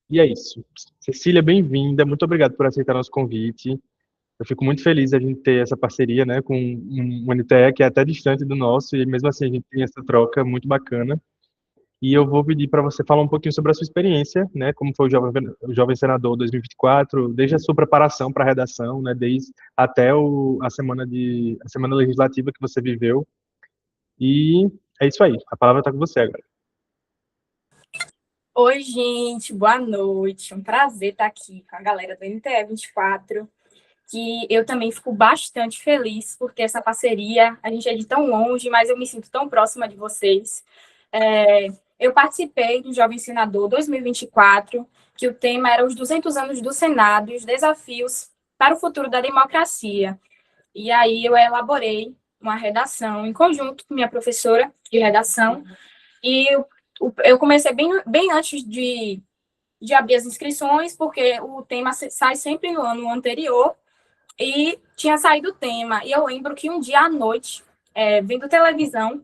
E é isso. Cecília, bem-vinda. Muito obrigado por aceitar nosso convite. Eu fico muito feliz a gente ter essa parceria, né, com um NTE que é até distante do nosso, e mesmo assim a gente tem essa troca muito bacana. E eu vou pedir para você falar um pouquinho sobre a sua experiência, né, como foi o Jovem Senador 2024, desde a sua preparação para a redação, né, desde até a semana legislativa que você viveu. E é isso aí. A palavra está com você agora. Oi, gente, boa noite. Um prazer estar aqui com a galera do NTE 24, que eu também fico bastante feliz por ter essa parceria. A gente é de tão longe, mas eu me sinto tão próxima de vocês. Eu participei do Jovem Senador 2024, que o tema era os 200 anos do Senado e os desafios para o futuro da democracia. E aí eu elaborei uma redação em conjunto com minha professora de redação, e eu comecei bem antes de abrir as inscrições, porque o tema sai sempre no ano anterior, e tinha saído o tema. E eu lembro que um dia à noite, vendo televisão,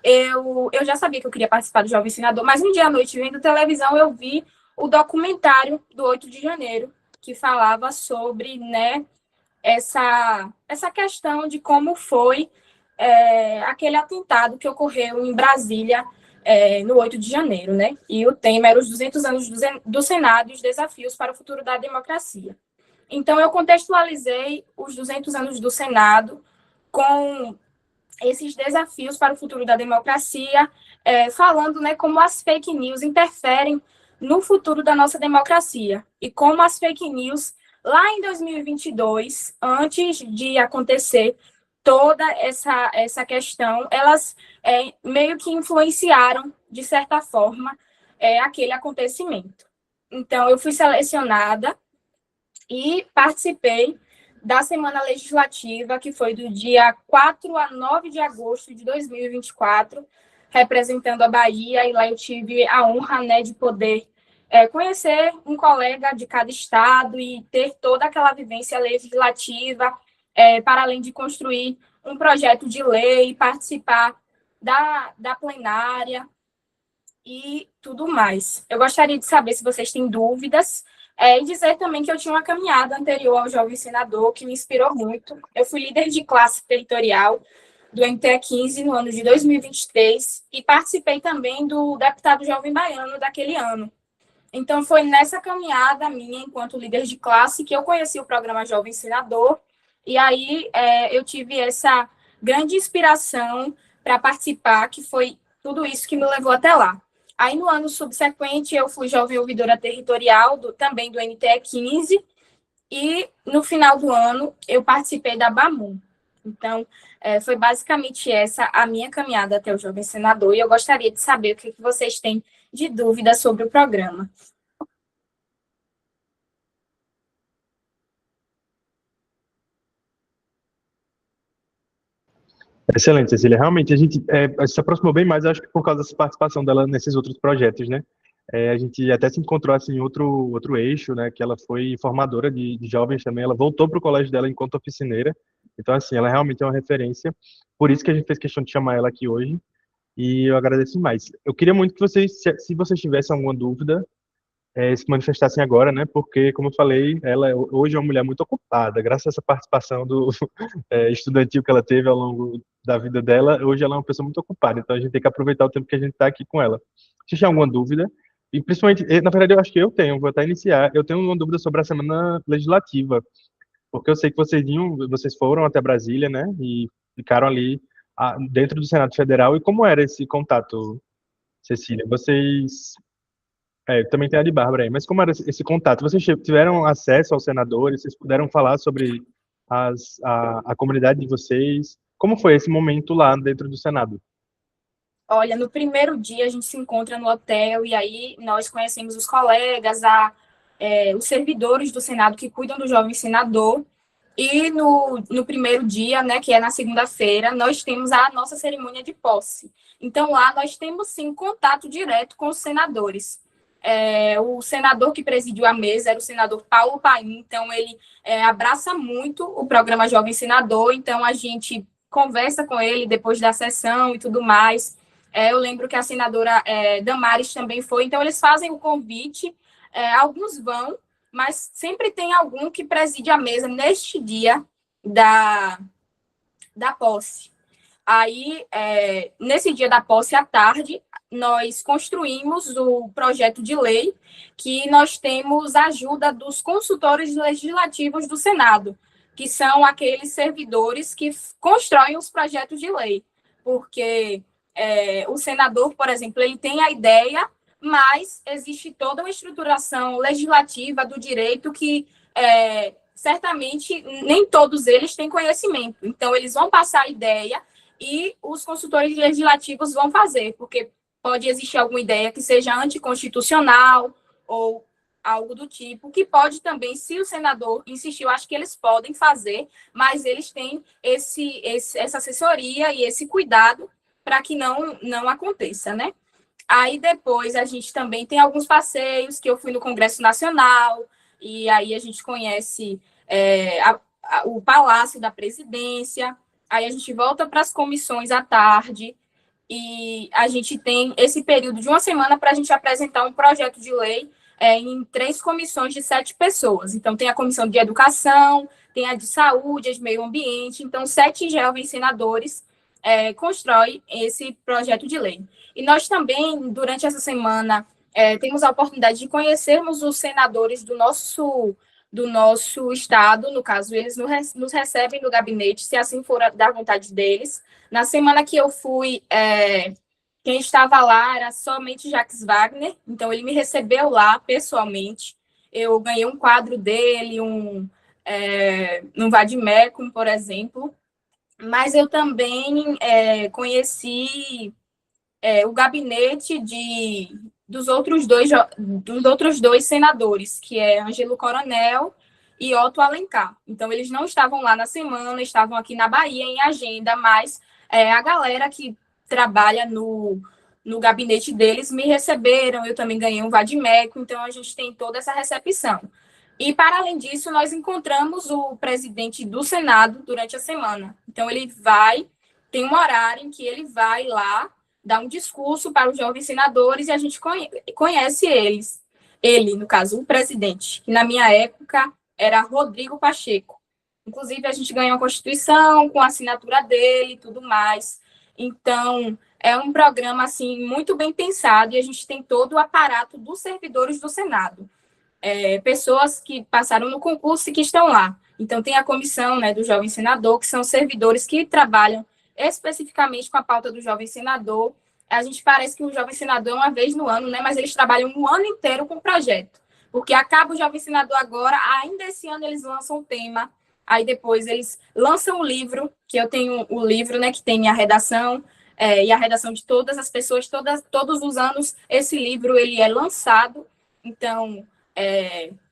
eu já sabia que eu queria participar do Jovem Senador, mas um dia à noite, vendo televisão, eu vi o documentário do 8 de janeiro, que falava sobre, né, essa questão de como foi aquele atentado que ocorreu em Brasília no 8 de janeiro, né? E o tema era os 200 anos do Senado e os desafios para o futuro da democracia. Então, eu contextualizei os 200 anos do Senado com esses desafios para o futuro da democracia, falando, né, como as fake news interferem no futuro da nossa democracia e como as fake news, lá em 2022, antes de acontecer toda essa questão, elas meio que influenciaram, de certa forma, aquele acontecimento. Então, eu fui selecionada e participei da Semana Legislativa, que foi do dia 4 a 9 de agosto de 2024, representando a Bahia, e lá eu tive a honra, né, de poder conhecer um colega de cada estado e ter toda aquela vivência legislativa, para além de construir um projeto de lei, participar da plenária e tudo mais. Eu gostaria de saber se vocês têm dúvidas, e dizer também que eu tinha uma caminhada anterior ao Jovem Senador que me inspirou muito. Eu fui líder de classe territorial do MTE 15 no ano de 2023 e participei também do deputado Jovem Baiano daquele ano. Então, foi nessa caminhada minha, enquanto líder de classe, que eu conheci o programa Jovem Senador, e aí eu tive essa grande inspiração para participar, que foi tudo isso que me levou até lá. Aí, no ano subsequente, eu fui jovem ouvidora territorial, também do NTE 15, e no final do ano, eu participei da BAMU. Então, foi basicamente essa a minha caminhada até o Jovem Senador, e eu gostaria de saber o que vocês têm de dúvida sobre o programa. Excelente, Cecília. Realmente, a gente se aproximou bem mais, acho que por causa dessa participação dela nesses outros projetos, né? A gente até se encontrou assim, em outro eixo, né? Que ela foi formadora de jovens também. Ela voltou para o colégio dela enquanto oficineira. Então, assim, ela realmente é uma referência. Por isso que a gente fez questão de chamar ela aqui hoje. E eu agradeço mais. Eu queria muito que vocês, se vocês tivessem alguma dúvida, se manifestassem agora, né? Porque, como eu falei, ela hoje é uma mulher muito ocupada. Graças a essa participação do estudantil que ela teve ao longo da vida dela, hoje ela é uma pessoa muito ocupada. Então a gente tem que aproveitar o tempo que a gente está aqui com ela. Se tiver alguma dúvida, e principalmente, na verdade, eu acho que eu tenho, vou até iniciar. Eu tenho uma dúvida sobre a semana legislativa, porque eu sei que vocês foram até Brasília, né? E ficaram ali dentro do Senado Federal. E como era esse contato, Cecília? Também tem a de Bárbara aí, mas como era esse contato? Vocês tiveram acesso aos senadores? Vocês puderam falar sobre a comunidade de vocês? Como foi esse momento lá dentro do Senado? Olha, no primeiro dia a gente se encontra no hotel e aí nós conhecemos os colegas, os servidores do Senado que cuidam do jovem senador. E no primeiro dia, né, que é na segunda-feira, nós temos a nossa cerimônia de posse. Então, lá nós temos, sim, contato direto com os senadores. O senador que presidiu a mesa era o senador Paulo Paim, então ele abraça muito o programa Jovem Senador, então a gente conversa com ele depois da sessão e tudo mais. Eu lembro que a senadora Damares também foi, então eles fazem o convite, alguns vão, mas sempre tem algum que preside a mesa neste dia da posse. Aí, nesse dia da posse à tarde, nós construímos o projeto de lei que nós temos a ajuda dos consultores legislativos do Senado, que são aqueles servidores que constroem os projetos de lei, porque o senador, por exemplo, ele tem a ideia, mas existe toda uma estruturação legislativa do direito que certamente nem todos eles têm conhecimento. Então, eles vão passar a ideia e os consultores legislativos vão fazer, porque pode existir alguma ideia que seja anticonstitucional ou algo do tipo, que pode também, se o senador insistir, eu acho que eles podem fazer, mas eles têm essa assessoria e esse cuidado para que não aconteça, né? Aí depois a gente também tem alguns passeios, que eu fui no Congresso Nacional, e aí a gente conhece o Palácio da Presidência, aí a gente volta para as comissões à tarde, e a gente tem esse período de uma semana para a gente apresentar um projeto de lei em 3 comissões de 7 pessoas. Então, tem a comissão de educação, tem a de saúde, a de meio ambiente. Então, 7 jovens senadores constroem esse projeto de lei. E nós também, durante essa semana, temos a oportunidade de conhecermos os senadores do nosso estado, no caso, eles nos recebem no gabinete, se assim for da vontade deles. Na semana que eu fui, quem estava lá era somente Jacques Wagner, então ele me recebeu lá pessoalmente. Eu ganhei um quadro dele, um vade-mecum, por exemplo, mas eu também conheci o gabinete dos outros dois senadores, que é Ângelo Coronel e Otto Alencar. Então, eles não estavam lá na semana, estavam aqui na Bahia em agenda, mas a galera que trabalha no gabinete deles me receberam, eu também ganhei um vade-mecum, então a gente tem toda essa recepção. E, para além disso, nós encontramos o presidente do Senado durante a semana. Então, tem um horário em que ele vai lá dar um discurso para os jovens senadores e a gente conhece eles. Ele, no caso, o presidente, que na minha época era Rodrigo Pacheco. Inclusive, a gente ganhou a Constituição com a assinatura dele e tudo mais. Então, é um programa assim muito bem pensado e a gente tem todo o aparato dos servidores do Senado. Pessoas que passaram no concurso e que estão lá. Então, tem a comissão, né, do jovem senador, que são servidores que trabalham especificamente com a pauta do jovem senador. A gente parece que o jovem senador é uma vez no ano, né, mas eles trabalham um ano inteiro com o projeto. Porque acaba o jovem senador agora, ainda esse ano eles lançam um tema, aí depois eles lançam um livro, que eu tenho o livro, né, que tem minha redação, e a redação de todas as pessoas, todos os anos, esse livro ele é lançado. Então,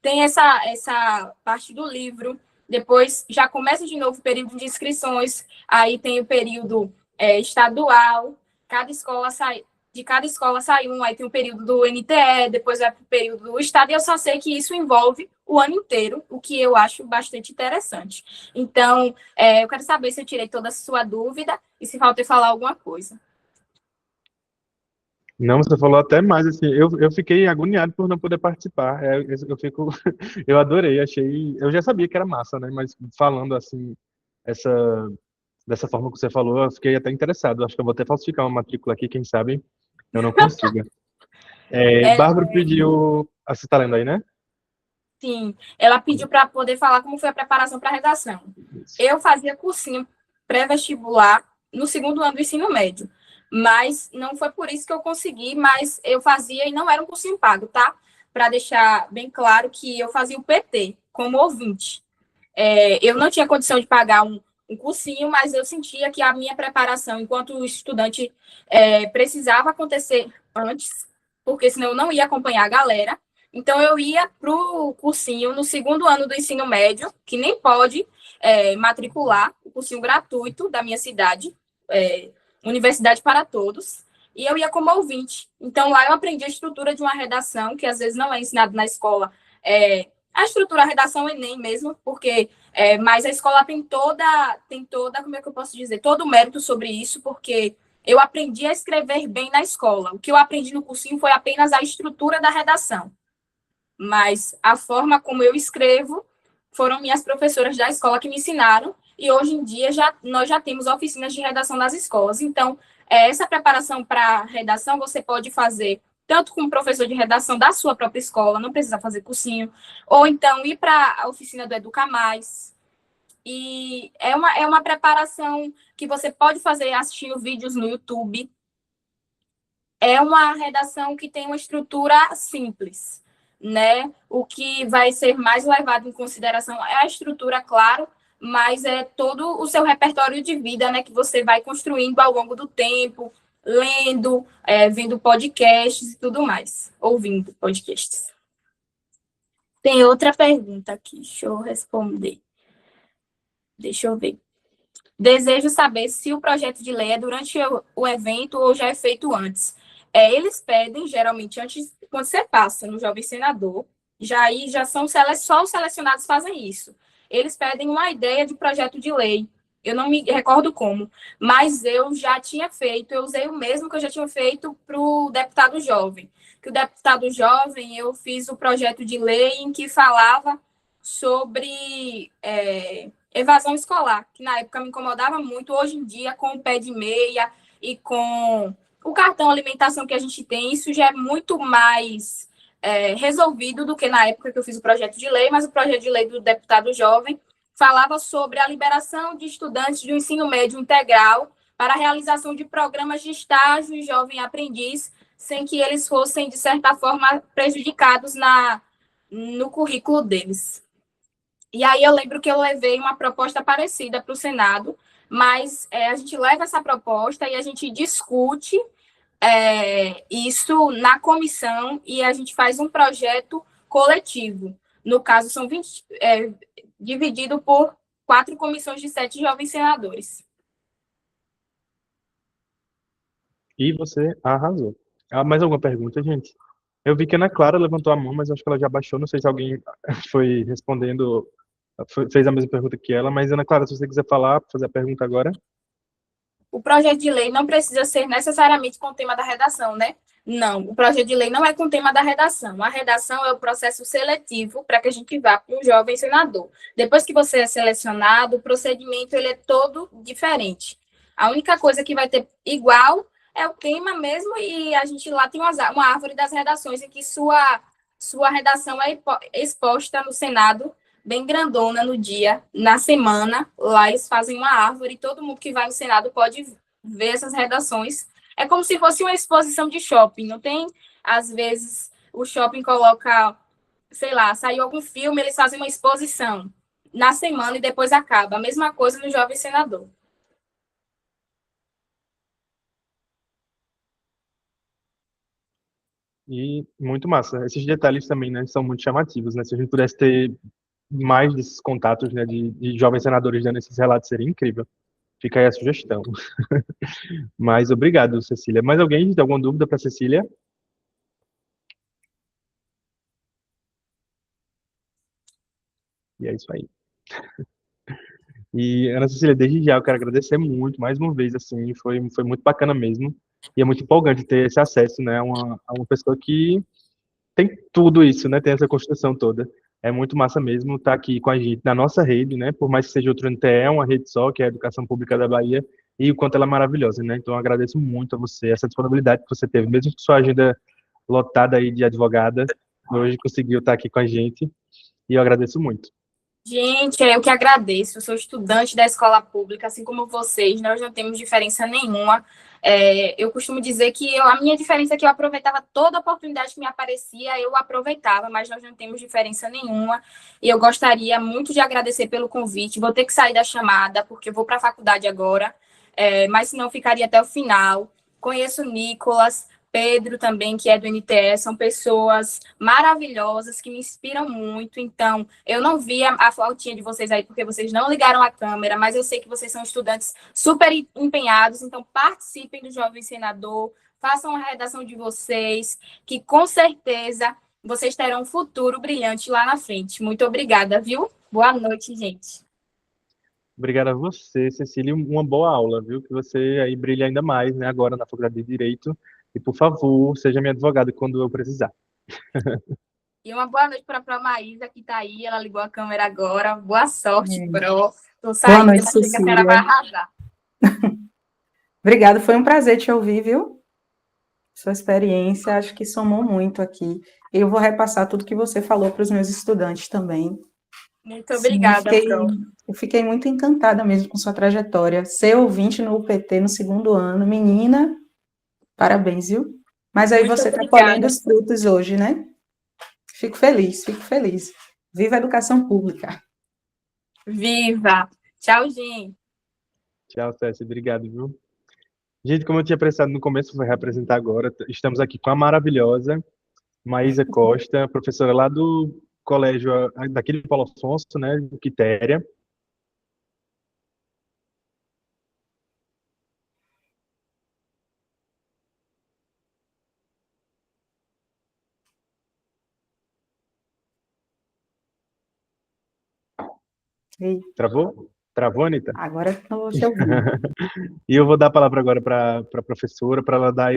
tem essa parte do livro. Depois já começa de novo o período de inscrições, aí tem o período estadual, de cada escola sai um, aí tem o período do NTE, depois vai para o período do estado, e eu só sei que isso envolve o ano inteiro, o que eu acho bastante interessante. Então, eu quero saber se eu tirei toda a sua dúvida e se falta eu falar alguma coisa. Não, você falou até mais, assim, eu fiquei agoniado por não poder participar. Eu adorei, eu já sabia que era massa, né? Mas falando assim, essa, dessa forma que você falou, eu fiquei até interessado. Acho que eu vou até falsificar uma matrícula aqui, quem sabe eu não consiga. Bárbara pediu. Você tá lendo aí, né? Sim, ela pediu para poder falar como foi a preparação para a redação. Eu fazia cursinho pré-vestibular no 2º ano do ensino médio, mas não foi por isso que eu consegui, mas eu fazia e não era um cursinho pago, tá? Para deixar bem claro que eu fazia o PT como ouvinte. Eu não tinha condição de pagar um cursinho, mas eu sentia que a minha preparação enquanto estudante precisava acontecer antes, porque senão eu não ia acompanhar a galera. Então, eu ia para o cursinho no 2º ano do ensino médio, que nem pode matricular, o cursinho gratuito da minha cidade, Universidade para Todos, e eu ia como ouvinte. Então, lá eu aprendi a estrutura de uma redação, que às vezes não é ensinado na escola, a estrutura, a redação Enem mesmo, porque mas a escola tem toda, como é que eu posso dizer, todo o mérito sobre isso, porque eu aprendi a escrever bem na escola. O que eu aprendi no cursinho foi apenas a estrutura da redação. Mas a forma como eu escrevo foram minhas professoras da escola que me ensinaram, e hoje em dia nós já temos oficinas de redação nas escolas. Então, essa preparação para redação você pode fazer tanto com o professor de redação da sua própria escola, não precisa fazer cursinho, ou então ir para a oficina do Educa Mais. E é uma preparação que você pode fazer assistindo vídeos no YouTube. É uma redação que tem uma estrutura simples, né? O que vai ser mais levado em consideração é a estrutura, claro, mas é todo o seu repertório de vida, né? Que você vai construindo ao longo do tempo, lendo, vendo podcasts e tudo mais, ouvindo podcasts. Tem outra pergunta aqui, deixa eu responder. Deixa eu ver. Desejo saber se o projeto de lei é durante o evento ou já é feito antes. Eles pedem, geralmente, antes, quando você passa no Jovem Senador, já são só os selecionados fazem isso. Eles pedem uma ideia de projeto de lei. Eu não me recordo como, mas eu já tinha feito, eu usei o mesmo que eu já tinha feito para o deputado jovem. Que o deputado jovem, eu fiz o projeto de lei em que falava sobre evasão escolar, que na época me incomodava muito. Hoje em dia, com o pé de meia e com o cartão alimentação que a gente tem, isso já é muito mais resolvido do que na época que eu fiz o projeto de lei, mas o projeto de lei do deputado jovem falava sobre a liberação de estudantes do ensino médio integral para a realização de programas de estágio e jovem aprendiz, sem que eles fossem, de certa forma, prejudicados no currículo deles. E aí eu lembro que eu levei uma proposta parecida para o Senado, mas a gente leva essa proposta e a gente discute isso na comissão e a gente faz um projeto coletivo. No caso, são 20, dividido por 4 comissões de 7 jovens senadores. E você arrasou. Mais alguma pergunta, gente? Eu vi que a Ana Clara levantou a mão, mas acho que ela já baixou. Não sei se alguém foi respondendo, fez a mesma pergunta que ela. Mas, Ana Clara, se você quiser falar, fazer a pergunta agora. O projeto de lei não precisa ser necessariamente com o tema da redação, né? Não, o projeto de lei não é com o tema da redação. A redação é o processo seletivo para que a gente vá para um jovem senador. Depois que você é selecionado, o procedimento ele é todo diferente. A única coisa que vai ter igual é o tema mesmo, e a gente lá tem uma árvore das redações em que sua redação é exposta no Senado, bem grandona no dia, na semana. Lá eles fazem uma árvore e todo mundo que vai no Senado pode ver essas redações. É como se fosse uma exposição de shopping, não tem? Às vezes o shopping coloca, sei lá, saiu algum filme, eles fazem uma exposição na semana e depois acaba. A mesma coisa no Jovem Senador. E muito massa. Esses detalhes também, né, são muito chamativos, né? Se a gente pudesse ter mais desses contatos, né, de jovens senadores dando esses relatos, seria incrível. Fica aí a sugestão. Mas obrigado, Cecília. Mais alguém tem alguma dúvida para Cecília? E é isso aí. E, Ana Cecília, desde já eu quero agradecer muito, mais uma vez, assim, foi muito bacana mesmo. E é muito empolgante ter esse acesso, né, a uma pessoa que tem tudo isso, né, tem essa construção toda. É muito massa mesmo estar aqui com a gente na nossa rede, né, por mais que seja outro NTE, é uma rede só, que é a Educação Pública da Bahia, e o quanto ela é maravilhosa, né. Então, eu agradeço muito a você, essa disponibilidade que você teve, mesmo com sua agenda lotada aí de advogada, hoje conseguiu estar aqui com a gente, e eu agradeço muito. Gente, eu que agradeço. Eu sou estudante da escola pública, assim como vocês, nós não temos diferença nenhuma. Eu costumo dizer que a minha diferença é que eu aproveitava toda oportunidade que me aparecia, eu aproveitava, mas nós não temos diferença nenhuma. E eu gostaria muito de agradecer pelo convite. Vou ter que sair da chamada, porque eu vou para a faculdade agora, mas senão ficaria até o final. Conheço o Nicolas, Pedro também, que é do NTE, são pessoas maravilhosas que me inspiram muito. Então, eu não vi a fotinha de vocês aí porque vocês não ligaram a câmera, mas eu sei que vocês são estudantes super empenhados, então participem do Jovem Senador, façam a redação de vocês, que com certeza vocês terão um futuro brilhante lá na frente. Muito obrigada, viu? Boa noite, gente. Obrigado a você, Cecília. Uma boa aula, viu? Que você aí brilha ainda mais, né? Agora na Faculdade de Direito. E, por favor, seja minha advogada quando eu precisar. E uma boa noite para a Maísa, que está aí. Ela ligou a câmera agora. Boa sorte, Pro. Tô Boa saindo, noite, achei que a senhora vai Cecília. arrasar. Obrigada, foi um prazer te ouvir, viu? Sua experiência, acho que somou muito aqui. Eu vou repassar tudo que você falou para os meus estudantes também. Muito Sim, eu obrigada, fiquei, Pro. eu fiquei muito encantada mesmo com sua trajetória. Ser ouvinte no UPT no segundo ano, menina, parabéns, viu? Mas aí Muito você está colhendo obrigada. os frutos hoje, né? Fico feliz, fico feliz. Viva a educação pública. Viva! Tchau, gente. Tchau, Cécia. Obrigado, viu? Gente, como eu tinha prestado no começo, vou reapresentar agora. Estamos aqui com a maravilhosa Maísa Costa, professora lá do colégio, daquele Paulo Afonso, né? Do Quitéria. E Travou? Travou, Anitta? agora eu vou te ouvir. E eu vou dar a palavra agora para a professora, para ela dar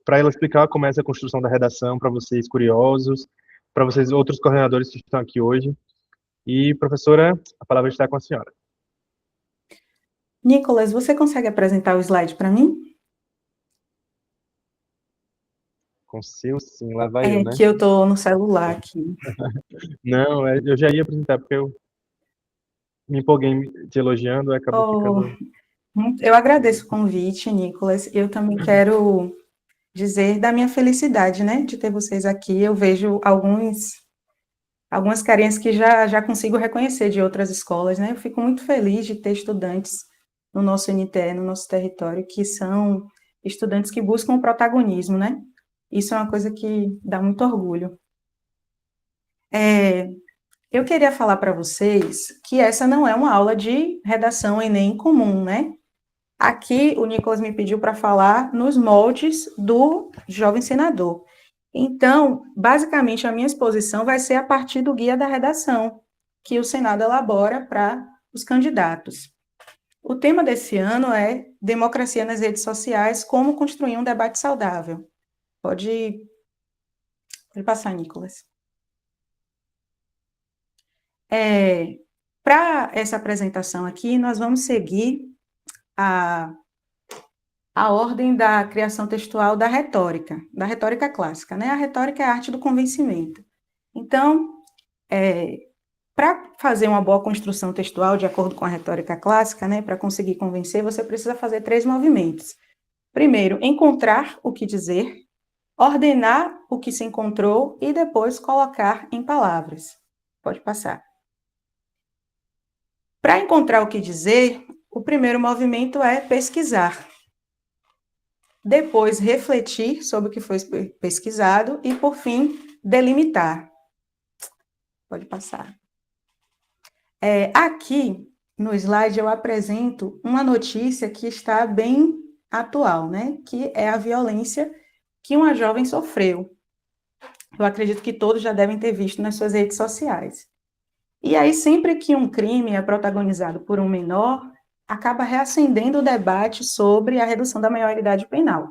para ela explicar como é essa construção da redação para vocês curiosos, para vocês outros coordenadores que estão aqui hoje. E professora, a palavra está com a senhora. Nicolas, você consegue apresentar o slide para mim? Consigo sim, lá vai eu, É né? que eu estou no celular aqui. Não, eu já ia apresentar porque eu me empolguei te elogiando, acabou Oh, ficando. eu agradeço o convite, Nicolas. Eu também quero dizer da minha felicidade, né, de ter vocês aqui. Eu vejo algumas carinhas que já consigo reconhecer de outras escolas, né? Eu fico muito feliz de ter estudantes no nosso NTE, no nosso território, que são estudantes que buscam o protagonismo, né? Isso é uma coisa que dá muito orgulho. Eu queria falar para vocês que essa não é uma aula de redação Enem comum, né? Aqui o Nicolas me pediu para falar nos moldes do jovem senador. Então, basicamente, a minha exposição vai ser a partir do guia da redação, que o Senado elabora para os candidatos. O tema desse ano é Democracia nas redes sociais, como construir um debate saudável. Pode passar, Nicolas. Para essa apresentação aqui, nós vamos seguir a ordem da criação textual da retórica clássica, né? A retórica é a arte do convencimento. Então, para fazer uma boa construção textual, de acordo com a retórica clássica, né, para conseguir convencer, você precisa fazer 3 movimentos. Primeiro, encontrar o que dizer, ordenar o que se encontrou e depois colocar em palavras. Pode passar. Para encontrar o que dizer, o primeiro movimento é pesquisar. Depois, refletir sobre o que foi pesquisado e, por fim, delimitar. Pode passar. Aqui, no slide, eu apresento uma notícia que está bem atual, né? Que é a violência que uma jovem sofreu. Eu acredito que todos já devem ter visto nas suas redes sociais. E aí, sempre que um crime é protagonizado por um menor, acaba reacendendo o debate sobre a redução da maioridade penal.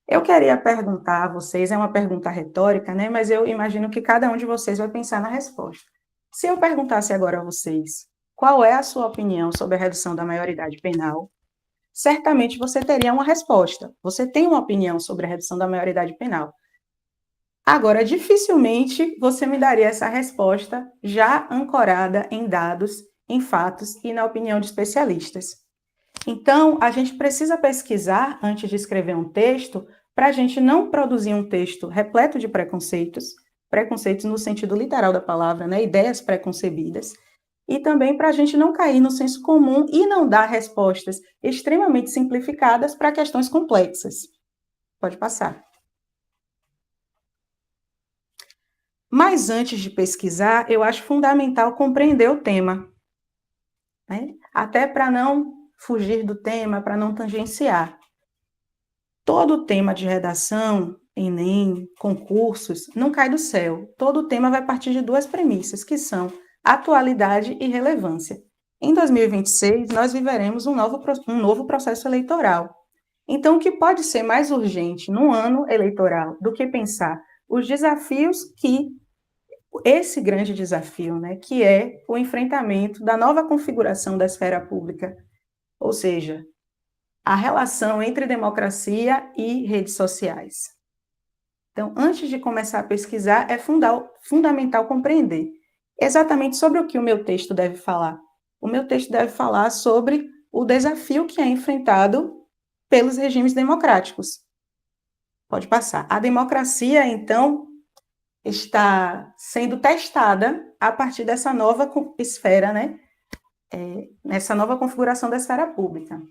Eu queria perguntar a vocês, é uma pergunta retórica, né? Mas eu imagino que cada um de vocês vai pensar na resposta. Se eu perguntasse agora a vocês, qual é a sua opinião sobre a redução da maioridade penal? Certamente você teria uma resposta. Você tem uma opinião sobre a redução da maioridade penal. Agora, dificilmente você me daria essa resposta já ancorada em dados, em fatos e na opinião de especialistas. Então, a gente precisa pesquisar antes de escrever um texto para a gente não produzir um texto repleto de preconceitos, preconceitos no sentido literal da palavra, né, ideias preconcebidas, e também para a gente não cair no senso comum e não dar respostas extremamente simplificadas para questões complexas. Pode passar. Mas antes de pesquisar, eu acho fundamental compreender o tema, né? Até para não fugir do tema, para não tangenciar. Todo tema de redação, Enem, concursos, não cai do céu. Todo tema vai partir de 2 premissas, que são atualidade e relevância. Em 2026, nós viveremos um novo processo eleitoral. Então, o que pode ser mais urgente num ano eleitoral do que pensar os desafios que esse grande desafio, né, que é o enfrentamento da nova configuração da esfera pública, ou seja, a relação entre democracia e redes sociais. Então, antes de começar a pesquisar, é fundamental compreender exatamente sobre o que o meu texto deve falar. O meu texto deve falar sobre o desafio que é enfrentado pelos regimes democráticos. Pode passar. A democracia, então, está sendo testada a partir dessa nova esfera, né? Nessa nova configuração da esfera pública.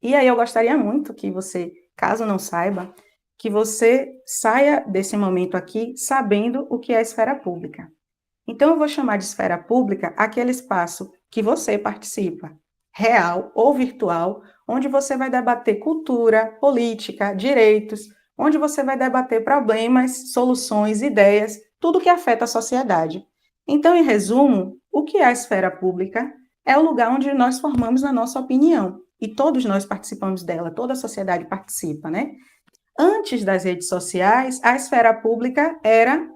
E aí eu gostaria muito que você, caso não saiba, que você saia desse momento aqui sabendo o que é a esfera pública. Então, eu vou chamar de esfera pública aquele espaço que você participa, real ou virtual, onde você vai debater cultura, política, direitos, onde você vai debater problemas, soluções, ideias, tudo que afeta a sociedade. Então, em resumo, o que é a esfera pública? É o lugar onde nós formamos a nossa opinião, e todos nós participamos dela, toda a sociedade participa, né? Antes das redes sociais, a esfera pública era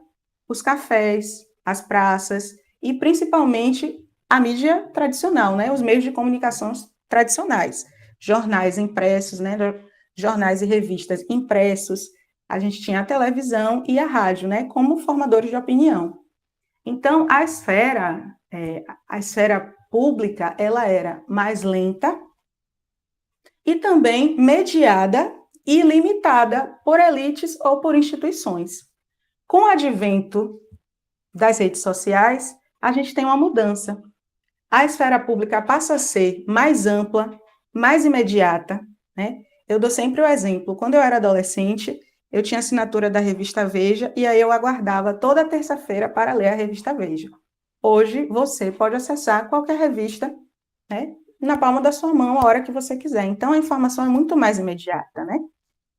os cafés, as praças e principalmente a mídia tradicional, né? Os meios de comunicação tradicionais, jornais impressos, né? Jornais e revistas impressos. A gente tinha a televisão e a rádio, né? Como formadores de opinião. Então, a esfera pública, ela era mais lenta e também mediada e limitada por elites ou por instituições. Com o advento das redes sociais, a gente tem uma mudança. A esfera pública passa a ser mais ampla, mais imediata, né? Eu dou sempre o exemplo. Quando eu era adolescente, eu tinha assinatura da revista Veja e aí eu aguardava toda terça-feira para ler a revista Veja. Hoje, você pode acessar qualquer revista, né, na palma da sua mão, a hora que você quiser. Então, a informação é muito mais imediata, né?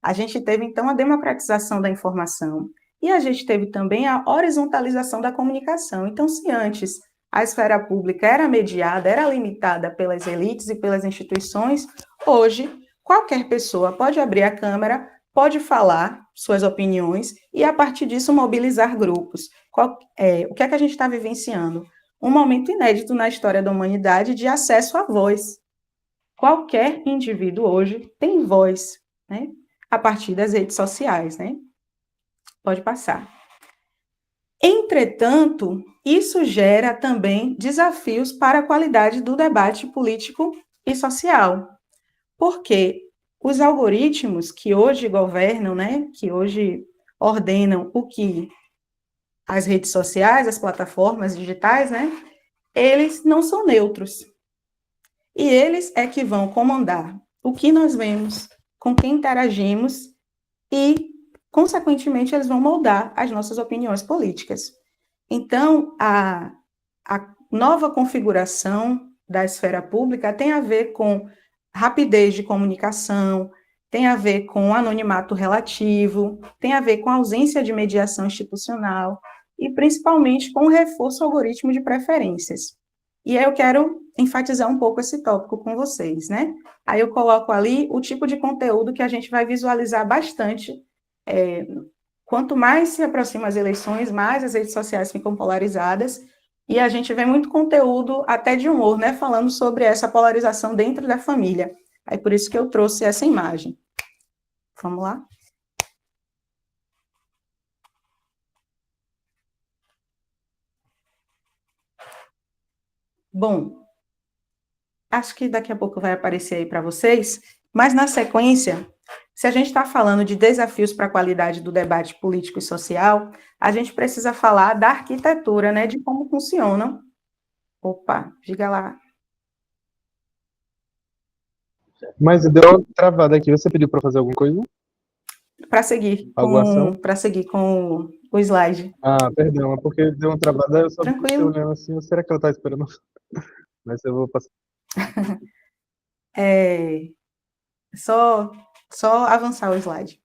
A gente teve, então, a democratização da informação e a gente teve também a horizontalização da comunicação. Então, se antes a esfera pública era mediada, era limitada pelas elites e pelas instituições, hoje, qualquer pessoa pode abrir a câmera, pode falar suas opiniões e, a partir disso, mobilizar grupos. O que é que a gente está vivenciando? Um momento inédito na história da humanidade de acesso à voz. Qualquer indivíduo hoje tem voz, né? A partir das redes sociais, né? Pode passar. Entretanto, isso gera também desafios para a qualidade do debate político e social, porque os algoritmos que hoje governam, né, que hoje ordenam o que as redes sociais, as plataformas digitais, né, eles não são neutros. E eles é que vão comandar o que nós vemos, com quem interagimos e, consequentemente, eles vão moldar as nossas opiniões políticas. Então, a nova configuração da esfera pública tem a ver com rapidez de comunicação, tem a ver com anonimato relativo, tem a ver com ausência de mediação institucional e, principalmente, com o reforço ao algoritmo de preferências. E aí eu quero enfatizar um pouco esse tópico com vocês, né? Aí eu coloco ali o tipo de conteúdo que a gente vai visualizar bastante. Quanto mais se aproximam as eleições, mais as redes sociais ficam polarizadas, e a gente vê muito conteúdo, até de humor, né? Falando sobre essa polarização dentro da família. É por isso que eu trouxe essa imagem. Vamos lá? Bom, acho que daqui a pouco vai aparecer aí para vocês, mas na sequência, se a gente está falando de desafios para a qualidade do debate político e social, a gente precisa falar da arquitetura, né, de como funcionam. Opa, diga lá. Mas deu uma travada aqui. Você pediu para fazer alguma coisa? Para seguir com o slide. Ah, perdão, é porque deu uma travada, eu só fiquei Tranquilo. olhando assim, será que ela está esperando? Mas eu vou passar. Só avançar o slide.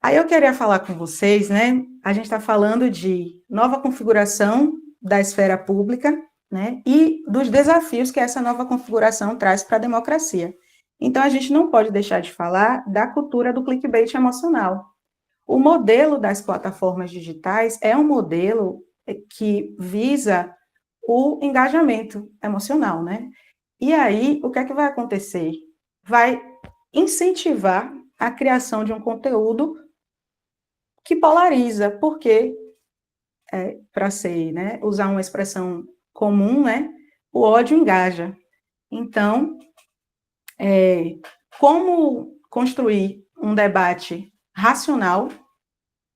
Aí eu queria falar com vocês, né? A gente está falando de nova configuração da esfera pública, né, e dos desafios que essa nova configuração traz para a democracia. Então, a gente não pode deixar de falar da cultura do clickbait emocional. O modelo das plataformas digitais é um modelo que visa o engajamento emocional, né? E aí, o que é que vai acontecer? Vai incentivar a criação de um conteúdo que polariza, porque, para ser, né, usar uma expressão comum, né, o ódio engaja. Então, como construir um debate racional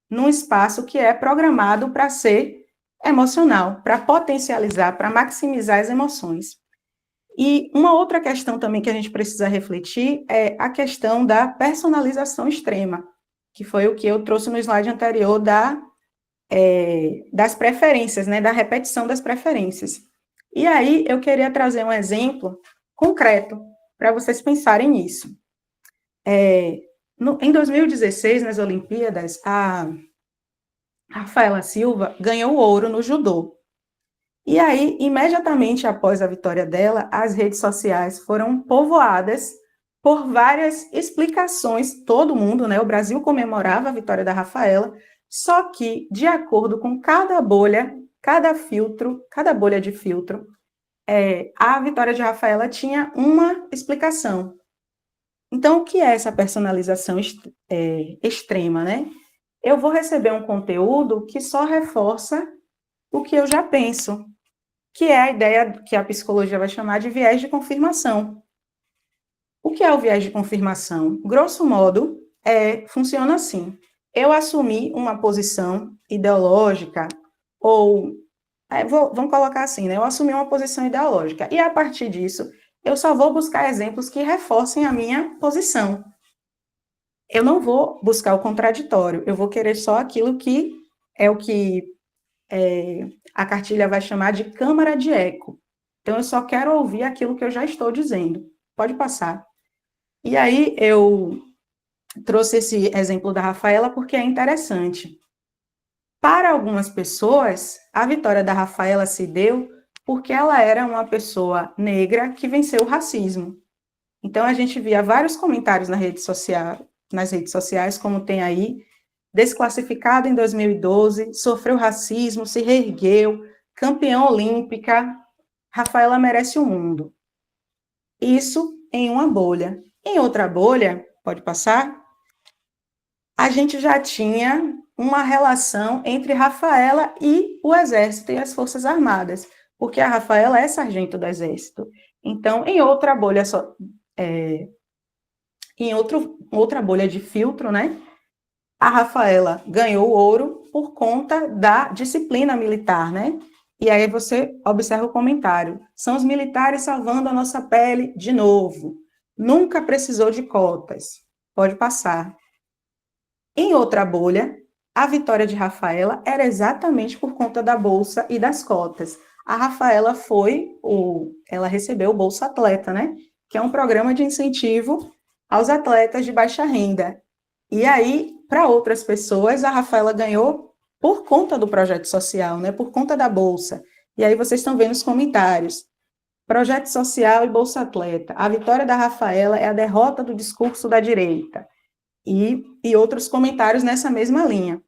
num espaço que é programado para ser emocional, para potencializar, para maximizar as emoções. E uma outra questão também que a gente precisa refletir é a questão da personalização extrema, que foi o que eu trouxe no slide anterior das preferências, né, da repetição das preferências. E aí eu queria trazer um exemplo concreto para vocês pensarem nisso. Em 2016, nas Olimpíadas, a Rafaela Silva ganhou o ouro no judô. E aí, imediatamente após a vitória dela, as redes sociais foram povoadas por várias explicações. Todo mundo, né? O Brasil comemorava a vitória da Rafaela, só que, de acordo com cada bolha, cada bolha de filtro, a vitória de Rafaela tinha uma explicação. Então, o que é essa personalização extrema, né? Eu vou receber um conteúdo que só reforça o que eu já penso, que é a ideia que a psicologia vai chamar de viés de confirmação. O que é o viés de confirmação? Grosso modo, funciona assim. Eu assumi uma posição ideológica, ou, vamos colocar assim, né? Eu assumi uma posição ideológica, e a partir disso, eu só vou buscar exemplos que reforcem a minha posição. Eu não vou buscar o contraditório, eu vou querer só aquilo que é o que a cartilha vai chamar de câmara de eco. Então, eu só quero ouvir aquilo que eu já estou dizendo. Pode passar. E aí, eu trouxe esse exemplo da Rafaela porque é interessante. Para algumas pessoas, a vitória da Rafaela se deu porque ela era uma pessoa negra que venceu o racismo. Então, a gente via vários comentários nas redes sociais, como tem aí, desclassificada em 2012, sofreu racismo, se reergueu, campeã olímpica, Rafaela merece o mundo. Isso em uma bolha. Em outra bolha, pode passar, a gente já tinha uma relação entre Rafaela e o Exército e as Forças Armadas, porque a Rafaela é sargento do Exército. Então, em outra bolha outra bolha de filtro, né? A Rafaela ganhou o ouro por conta da disciplina militar, né? E aí você observa o comentário. São os militares salvando a nossa pele de novo. Nunca precisou de cotas. Pode passar. Em outra bolha, a vitória de Rafaela era exatamente por conta da bolsa e das cotas. A Rafaela ela recebeu o Bolsa Atleta, né? Que é um programa de incentivo aos atletas de baixa renda. E aí, para outras pessoas, a Rafaela ganhou por conta do projeto social, né? Por conta da bolsa. E aí vocês estão vendo os comentários. Projeto social e Bolsa Atleta. A vitória da Rafaela é a derrota do discurso da direita. E outros comentários nessa mesma linha.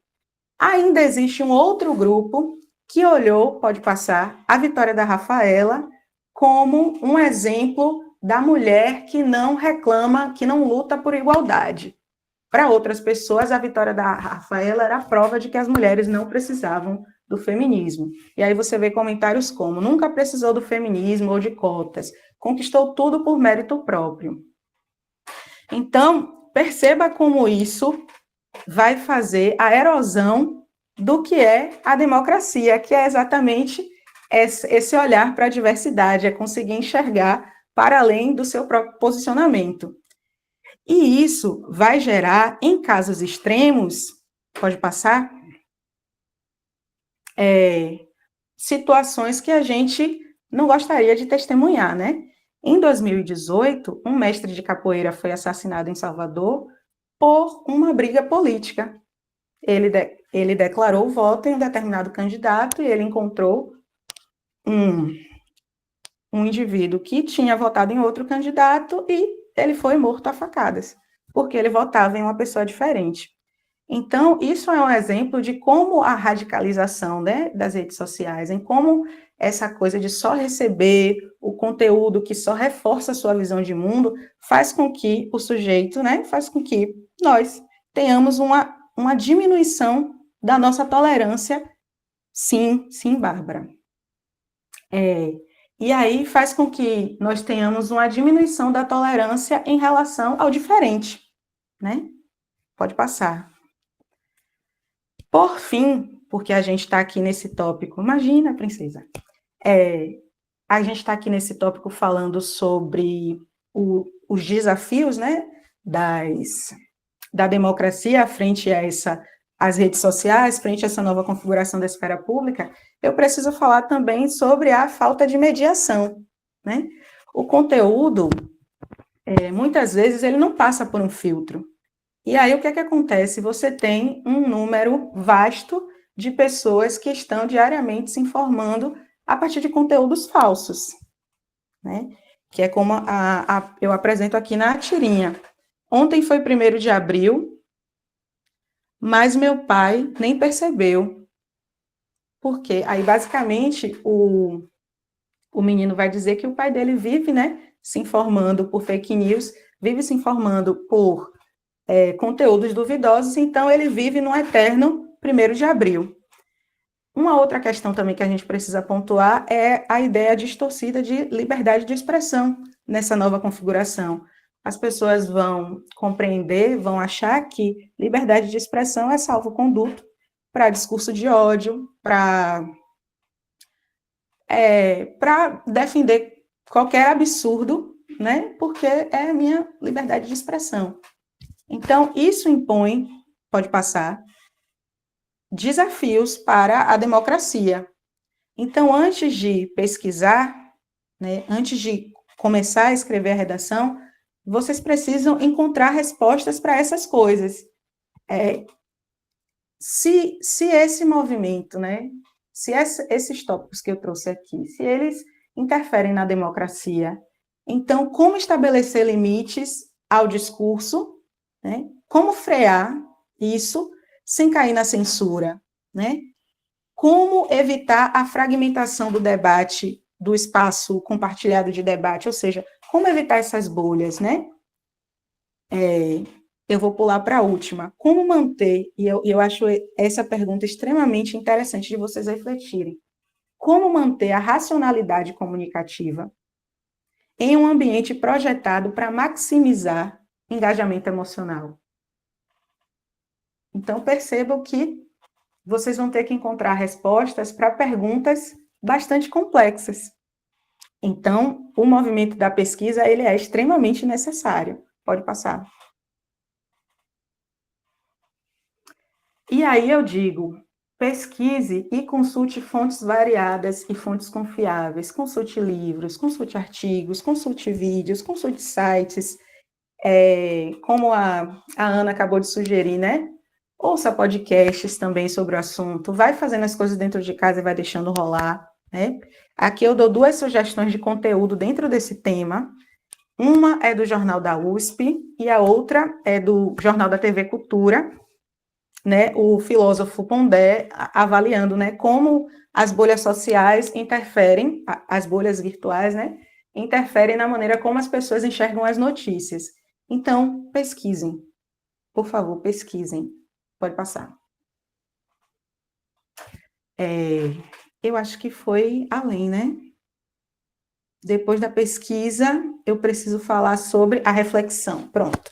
Ainda existe um outro grupo que olhou, pode passar, a vitória da Rafaela como um exemplo da mulher que não reclama, que não luta por igualdade. Para outras pessoas, a vitória da Rafaela era a prova de que as mulheres não precisavam do feminismo. E aí você vê comentários como: nunca precisou do feminismo ou de cotas, conquistou tudo por mérito próprio. Então, perceba como isso vai fazer a erosão do que é a democracia, que é exatamente esse olhar para a diversidade, é conseguir enxergar para além do seu próprio posicionamento. E isso vai gerar, em casos extremos, pode passar, situações que a gente não gostaria de testemunhar, né? Em 2018, um mestre de capoeira foi assassinado em Salvador por uma briga política. Ele declarou voto em um determinado candidato e ele encontrou um indivíduo que tinha votado em outro candidato e ele foi morto a facadas, porque ele votava em uma pessoa diferente. Então, isso é um exemplo de como a radicalização, né, das redes sociais, em como essa coisa de só receber o conteúdo que só reforça a sua visão de mundo, faz com que o sujeito, né, faz com que nós tenhamos uma diminuição da nossa tolerância. Sim, sim, Bárbara. E aí faz com que nós tenhamos uma diminuição da tolerância em relação ao diferente, né? Pode passar. Por fim, porque a gente está aqui nesse tópico, imagina, princesa, a gente está aqui nesse tópico falando sobre os desafios, né, da democracia frente a as redes sociais, frente a essa nova configuração da esfera pública, eu preciso falar também sobre a falta de mediação, né? O conteúdo, muitas vezes, ele não passa por um filtro. E aí, o que é que acontece? Você tem um número vasto de pessoas que estão diariamente se informando a partir de conteúdos falsos, né? Que é como eu apresento aqui na tirinha. Ontem foi 1º de abril, mas meu pai nem percebeu. Por quê? Aí, basicamente, o menino vai dizer que o pai dele vive, né, se informando por fake news, vive se informando por conteúdos duvidosos, então ele vive num eterno 1º de abril. Uma outra questão também que a gente precisa pontuar é a ideia distorcida de liberdade de expressão nessa nova configuração. As pessoas vão compreender, vão achar que liberdade de expressão é salvo-conduto para discurso de ódio, para defender qualquer absurdo, né? Porque é a minha liberdade de expressão. Então, isso impõe, pode passar, desafios para a democracia. Então, antes de pesquisar, né, antes de começar a escrever a redação, vocês precisam encontrar respostas para essas coisas. Se esse movimento, né, se esses tópicos que eu trouxe aqui, se eles interferem na democracia, então, como estabelecer limites ao discurso, né? Como frear isso sem cair na censura, né? Como evitar a fragmentação do debate, do espaço compartilhado de debate, ou seja, como evitar essas bolhas, né? Eu vou pular para a última. Como manter, e eu acho essa pergunta extremamente interessante de vocês refletirem, como manter a racionalidade comunicativa em um ambiente projetado para maximizar engajamento emocional? Então, percebam que vocês vão ter que encontrar respostas para perguntas bastante complexas. Então, o movimento da pesquisa, ele é extremamente necessário. Pode passar. E aí eu digo, pesquise e consulte fontes variadas e fontes confiáveis. Consulte livros, consulte artigos, consulte vídeos, consulte sites, como a Ana acabou de sugerir, né? Ouça podcasts também sobre o assunto, vai fazendo as coisas dentro de casa e vai deixando rolar, né? Aqui eu dou 2 sugestões de conteúdo dentro desse tema. Uma é do Jornal da USP e a outra é do Jornal da TV Cultura, né? O filósofo Pondé avaliando, né, como as bolhas sociais interferem, as bolhas virtuais, né, interferem na maneira como as pessoas enxergam as notícias. Então, pesquisem. Por favor, pesquisem. Pode passar. Eu acho que foi além, né? Depois da pesquisa, eu preciso falar sobre a reflexão. Pronto.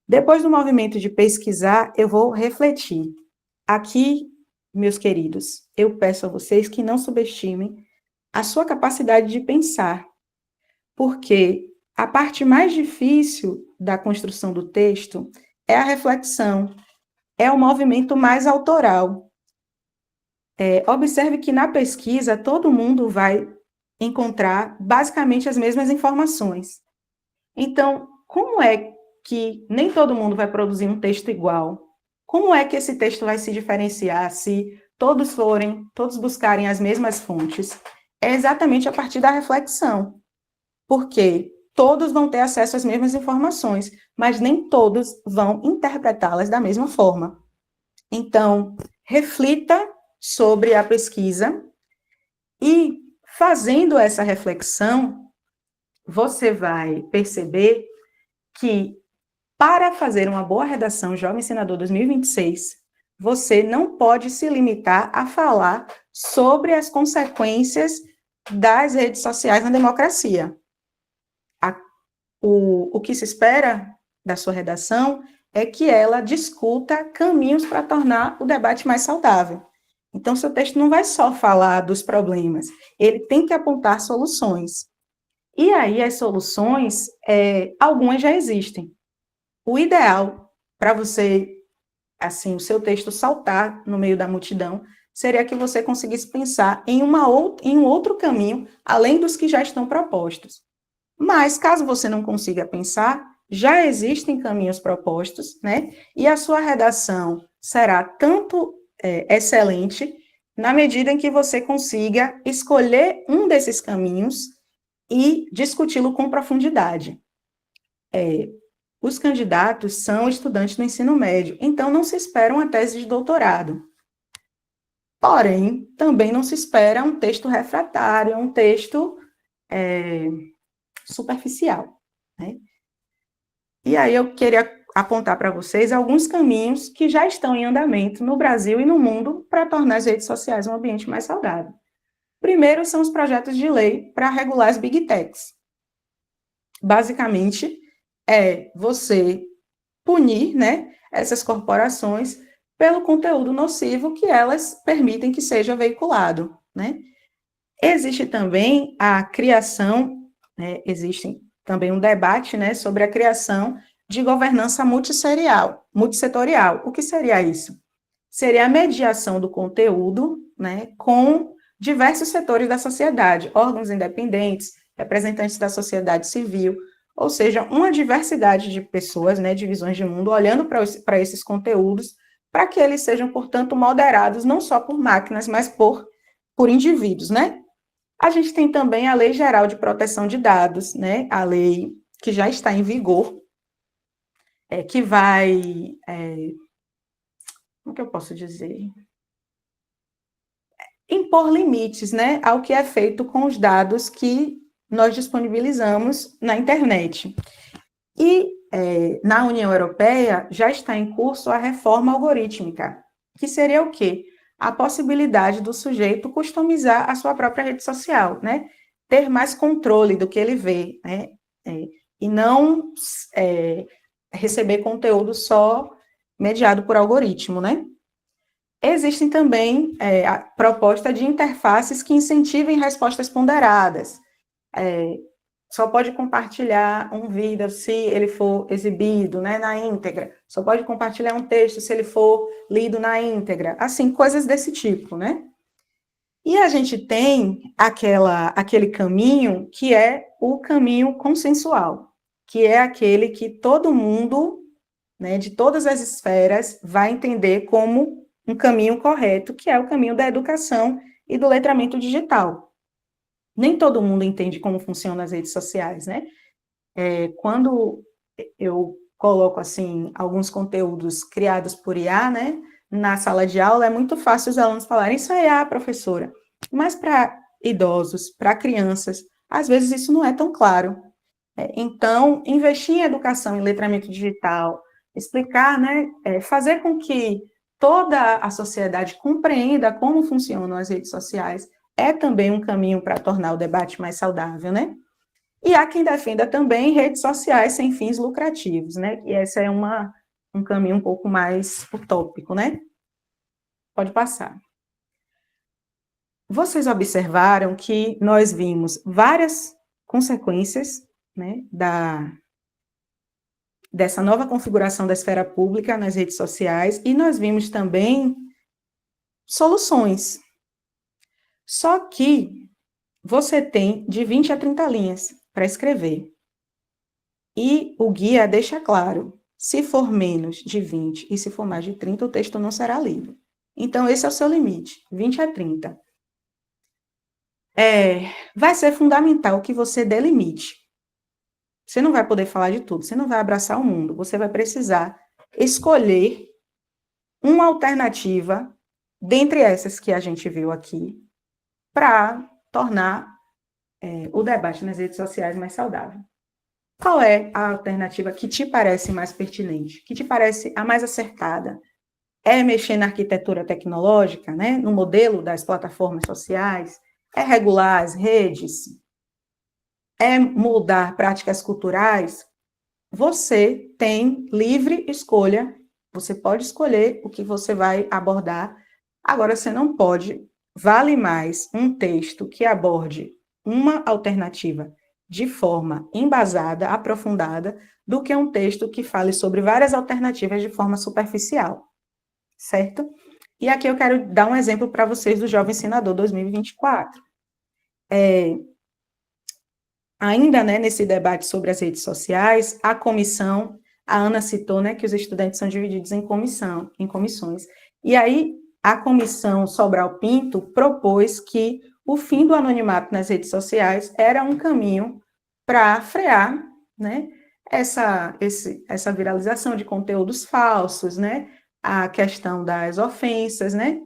Depois do movimento de pesquisar, eu vou refletir. Aqui, meus queridos, eu peço a vocês que não subestimem a sua capacidade de pensar, porque a parte mais difícil da construção do texto é a reflexão, é o movimento mais autoral. Observe que na pesquisa todo mundo vai encontrar basicamente as mesmas informações. Então, como é que nem todo mundo vai produzir um texto igual? Como é que esse texto vai se diferenciar se todos buscarem as mesmas fontes? é exatamente a partir da reflexão, porque todos vão ter acesso às mesmas informações, mas nem todos vão interpretá-las da mesma forma. Então, reflita sobre a pesquisa e, fazendo essa reflexão, você vai perceber que, para fazer uma boa redação Jovem Senador 2026, você não pode se limitar a falar sobre as consequências das redes sociais na democracia. O que se espera da sua redação é que ela discuta caminhos para tornar o debate mais saudável. Então, seu texto não vai só falar dos problemas, ele tem que apontar soluções. E aí, as soluções, algumas já existem. O ideal para você, assim, o seu texto saltar no meio da multidão, seria que você conseguisse pensar em um outro caminho, além dos que já estão propostos. Mas, caso você não consiga pensar, já existem caminhos propostos, né? E a sua redação será tanto excelente, na medida em que você consiga escolher um desses caminhos e discuti-lo com profundidade. Os candidatos são estudantes do ensino médio, então não se espera uma tese de doutorado. Porém, também não se espera um texto refratário, um texto superficial, né? E aí eu queria apontar para vocês alguns caminhos que já estão em andamento no Brasil e no mundo para tornar as redes sociais um ambiente mais saudável. Primeiro são os projetos de lei para regular as big techs. Basicamente, é você punir, né, essas corporações pelo conteúdo nocivo que elas permitem que seja veiculado, né? Existe também a criação, né, existe também um debate, né, sobre a criação de governança multissetorial. O que seria isso? Seria a mediação do conteúdo, né, com diversos setores da sociedade, órgãos independentes, representantes da sociedade civil, ou seja, uma diversidade de pessoas, né, de visões de mundo, olhando para esses conteúdos, para que eles sejam, portanto, moderados não só por máquinas, mas por indivíduos, né? A gente tem também a Lei Geral de Proteção de Dados, né? A lei que já está em vigor, que vai... como que eu posso dizer? Impor limites, né, ao que é feito com os dados que nós disponibilizamos na internet. E na União Europeia já está em curso a reforma algorítmica, que seria o quê? A possibilidade do sujeito customizar a sua própria rede social, né? Ter mais controle do que ele vê, né? E não receber conteúdo só mediado por algoritmo, né? Existem também a proposta de interfaces que incentivem respostas ponderadas. Só pode compartilhar um vídeo se ele for exibido, né, na íntegra. Só pode compartilhar um texto se ele for lido na íntegra. Assim, coisas desse tipo, né? E a gente tem aquele caminho que é o caminho consensual, que é aquele que todo mundo, né, de todas as esferas, vai entender como um caminho correto, que é o caminho da educação e do letramento digital. Nem todo mundo entende como funcionam as redes sociais, né? Quando eu coloco, assim, alguns conteúdos criados por IA, né, na sala de aula, é muito fácil os alunos falarem, isso é IA, professora. Mas para idosos, para crianças, às vezes isso não é tão claro. Então, investir em educação, em letramento digital, explicar, né, fazer com que toda a sociedade compreenda como funcionam as redes sociais, é também um caminho para tornar o debate mais saudável, né? E há quem defenda também redes sociais sem fins lucrativos, né? E esse é um caminho um pouco mais utópico, né? Pode passar. Vocês observaram que nós vimos várias consequências, né, dessa nova configuração da esfera pública nas redes sociais, e nós vimos também soluções. Só que você tem de 20 a 30 linhas para escrever. E o guia deixa claro, se for menos de 20 e se for mais de 30, o texto não será lido. Então, esse é o seu limite, 20 a 30. vai ser fundamental que você delimite. Você não vai poder falar de tudo, você não vai abraçar o mundo, você vai precisar escolher uma alternativa dentre essas que a gente viu aqui para tornar o debate nas redes sociais mais saudável. Qual é a alternativa que te parece mais pertinente, que te parece a mais acertada? É mexer na arquitetura tecnológica, né, no modelo das plataformas sociais? É regular as redes? É mudar práticas culturais? Você tem livre escolha, você pode escolher o que você vai abordar. Agora, você não pode, vale mais um texto que aborde uma alternativa de forma embasada, aprofundada, do que um texto que fale sobre várias alternativas de forma superficial, certo? E aqui eu quero dar um exemplo para vocês do Jovem Senador 2024. Ainda, né, nesse debate sobre as redes sociais, a comissão, a Ana citou, né, que os estudantes são divididos em comissões. E aí, a comissão Sobral Pinto propôs que o fim do anonimato nas redes sociais era um caminho para frear, né, essa viralização de conteúdos falsos, né, a questão das ofensas, né,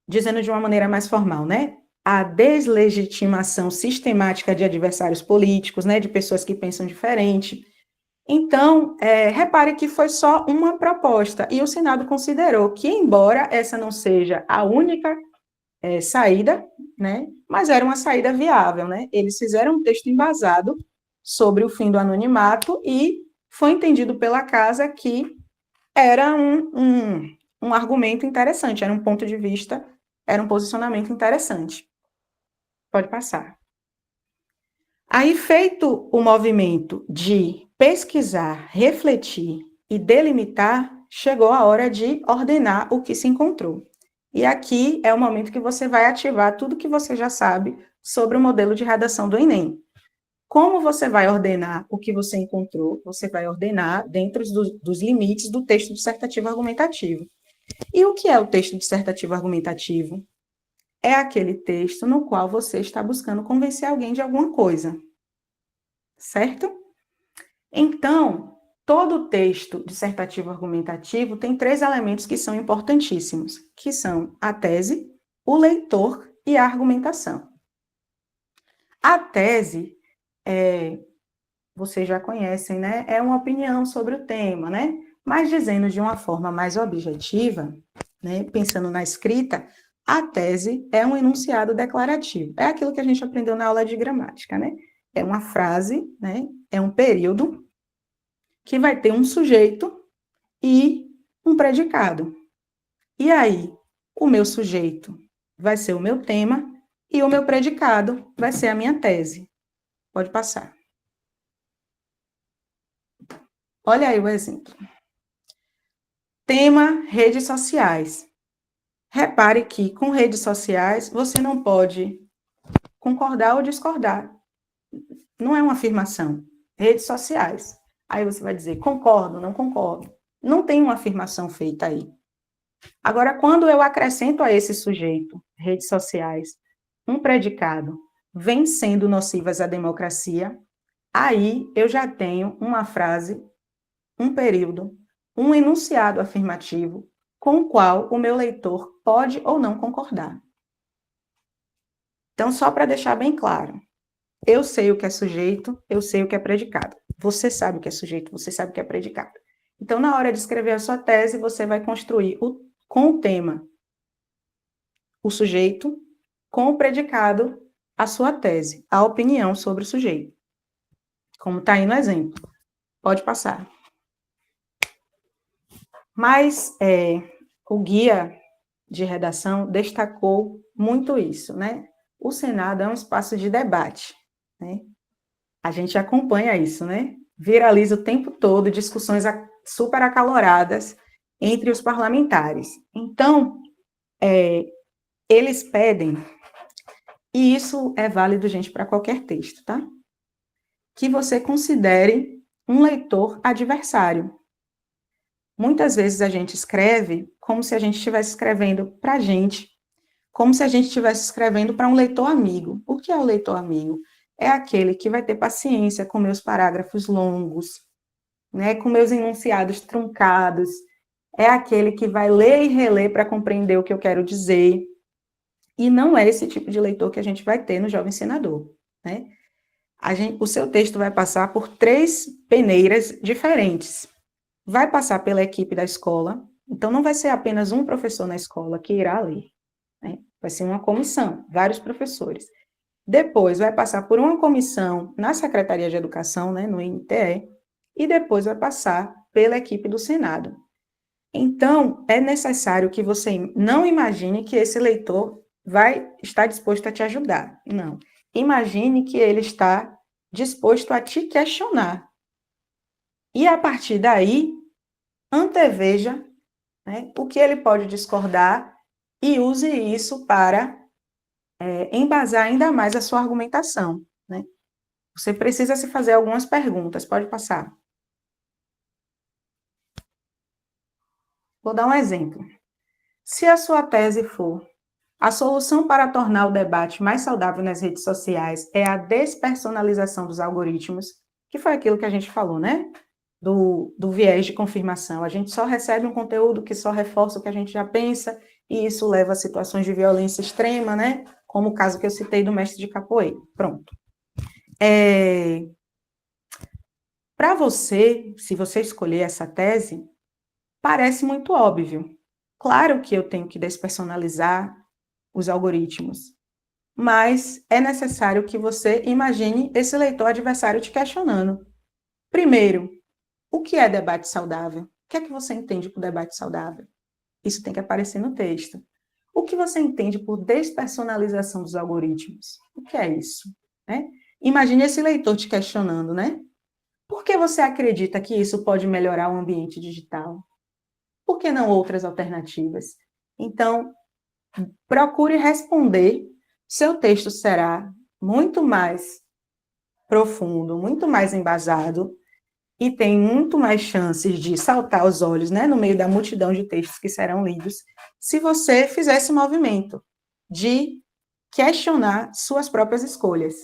dizendo de uma maneira mais formal, né, a deslegitimação sistemática de adversários políticos, né, de pessoas que pensam diferente. Então, repare que foi só uma proposta, e o Senado considerou que, embora essa não seja a única saída, né, mas era uma saída viável, né? Eles fizeram um texto embasado sobre o fim do anonimato e foi entendido pela casa que era um argumento interessante, era um ponto de vista, era um posicionamento interessante. Pode passar. Aí, feito o movimento de pesquisar, refletir e delimitar, chegou a hora de ordenar o que se encontrou. E aqui é o momento que você vai ativar tudo que você já sabe sobre o modelo de redação do Enem. Como você vai ordenar o que você encontrou? Você vai ordenar dentro dos limites do texto dissertativo argumentativo. E o que é o texto dissertativo argumentativo? É aquele texto no qual você está buscando convencer alguém de alguma coisa. Certo? Então, todo texto dissertativo argumentativo tem 3 elementos que são importantíssimos, que são a tese, o leitor e a argumentação. A tese, vocês já conhecem, né? É uma opinião sobre o tema, né? Mas dizendo de uma forma mais objetiva, né? Pensando na escrita, a tese é um enunciado declarativo. É aquilo que a gente aprendeu na aula de gramática, né? É uma frase, né? É um período que vai ter um sujeito e um predicado. E aí, o meu sujeito vai ser o meu tema e o meu predicado vai ser a minha tese. Pode passar. Olha aí o exemplo. Tema, redes sociais. Repare que com redes sociais você não pode concordar ou discordar. Não é uma afirmação. Redes sociais. Aí você vai dizer, concordo, não concordo. Não tem uma afirmação feita aí. Agora, quando eu acrescento a esse sujeito, redes sociais, um predicado, vem sendo nocivas à democracia, aí eu já tenho uma frase, um período, um enunciado afirmativo, com o qual o meu leitor pode ou não concordar. Então, só para deixar bem claro, eu sei o que é sujeito, eu sei o que é predicado. Você sabe o que é sujeito, você sabe o que é predicado. Então, na hora de escrever a sua tese, você vai construir com o tema, o sujeito, com o predicado, a sua tese, a opinião sobre o sujeito. Como está aí no exemplo. Pode passar. Mas o guia de redação destacou muito isso, né? O Senado é um espaço de debate, né? A gente acompanha isso, né? Viraliza o tempo todo discussões super acaloradas entre os parlamentares. Então, eles pedem, e isso é válido, gente, para qualquer texto, tá? Que você considere um leitor adversário. Muitas vezes a gente escreve como se a gente estivesse escrevendo para a gente, como se a gente estivesse escrevendo para um leitor amigo. O que é o leitor amigo? É aquele que vai ter paciência com meus parágrafos longos, né, com meus enunciados truncados, é aquele que vai ler e reler para compreender o que eu quero dizer, e não é esse tipo de leitor que a gente vai ter no Jovem Ensinador, né? O seu texto vai passar por 3 peneiras diferentes. Vai passar pela equipe da escola, então não vai ser apenas um professor na escola que irá ler, né? Vai ser uma comissão, vários professores. Depois vai passar por uma comissão na Secretaria de Educação, né, no INTE, e depois vai passar pela equipe do Senado. Então, é necessário que você não imagine que esse leitor vai estar disposto a te ajudar. Não. Imagine que ele está disposto a te questionar. E, a partir daí, anteveja, né, o que ele pode discordar e use isso para embasar ainda mais a sua argumentação, né? Você precisa se fazer algumas perguntas. Pode passar. Vou dar um exemplo. Se a sua tese for: a solução para tornar o debate mais saudável nas redes sociais é a despersonalização dos algoritmos, que foi aquilo que a gente falou, né? Do viés de confirmação. A gente só recebe um conteúdo que só reforça o que a gente já pensa, e isso leva a situações de violência extrema, né? Como o caso que eu citei do mestre de capoeira. Pronto. Para você, se você escolher essa tese, parece muito óbvio. Claro que eu tenho que despersonalizar os algoritmos, mas é necessário que você imagine esse leitor adversário te questionando. Primeiro, o que é debate saudável? O que é que você entende por debate saudável? Isso tem que aparecer no texto. O que você entende por despersonalização dos algoritmos? O que é isso? Né? Imagine esse leitor te questionando, né? Por que você acredita que isso pode melhorar o ambiente digital? Por que não outras alternativas? Então, procure responder. Seu texto será muito mais profundo, muito mais embasado e tem muito mais chances de saltar aos olhos, né, no meio da multidão de textos que serão lidos, se você fizer esse movimento de questionar suas próprias escolhas.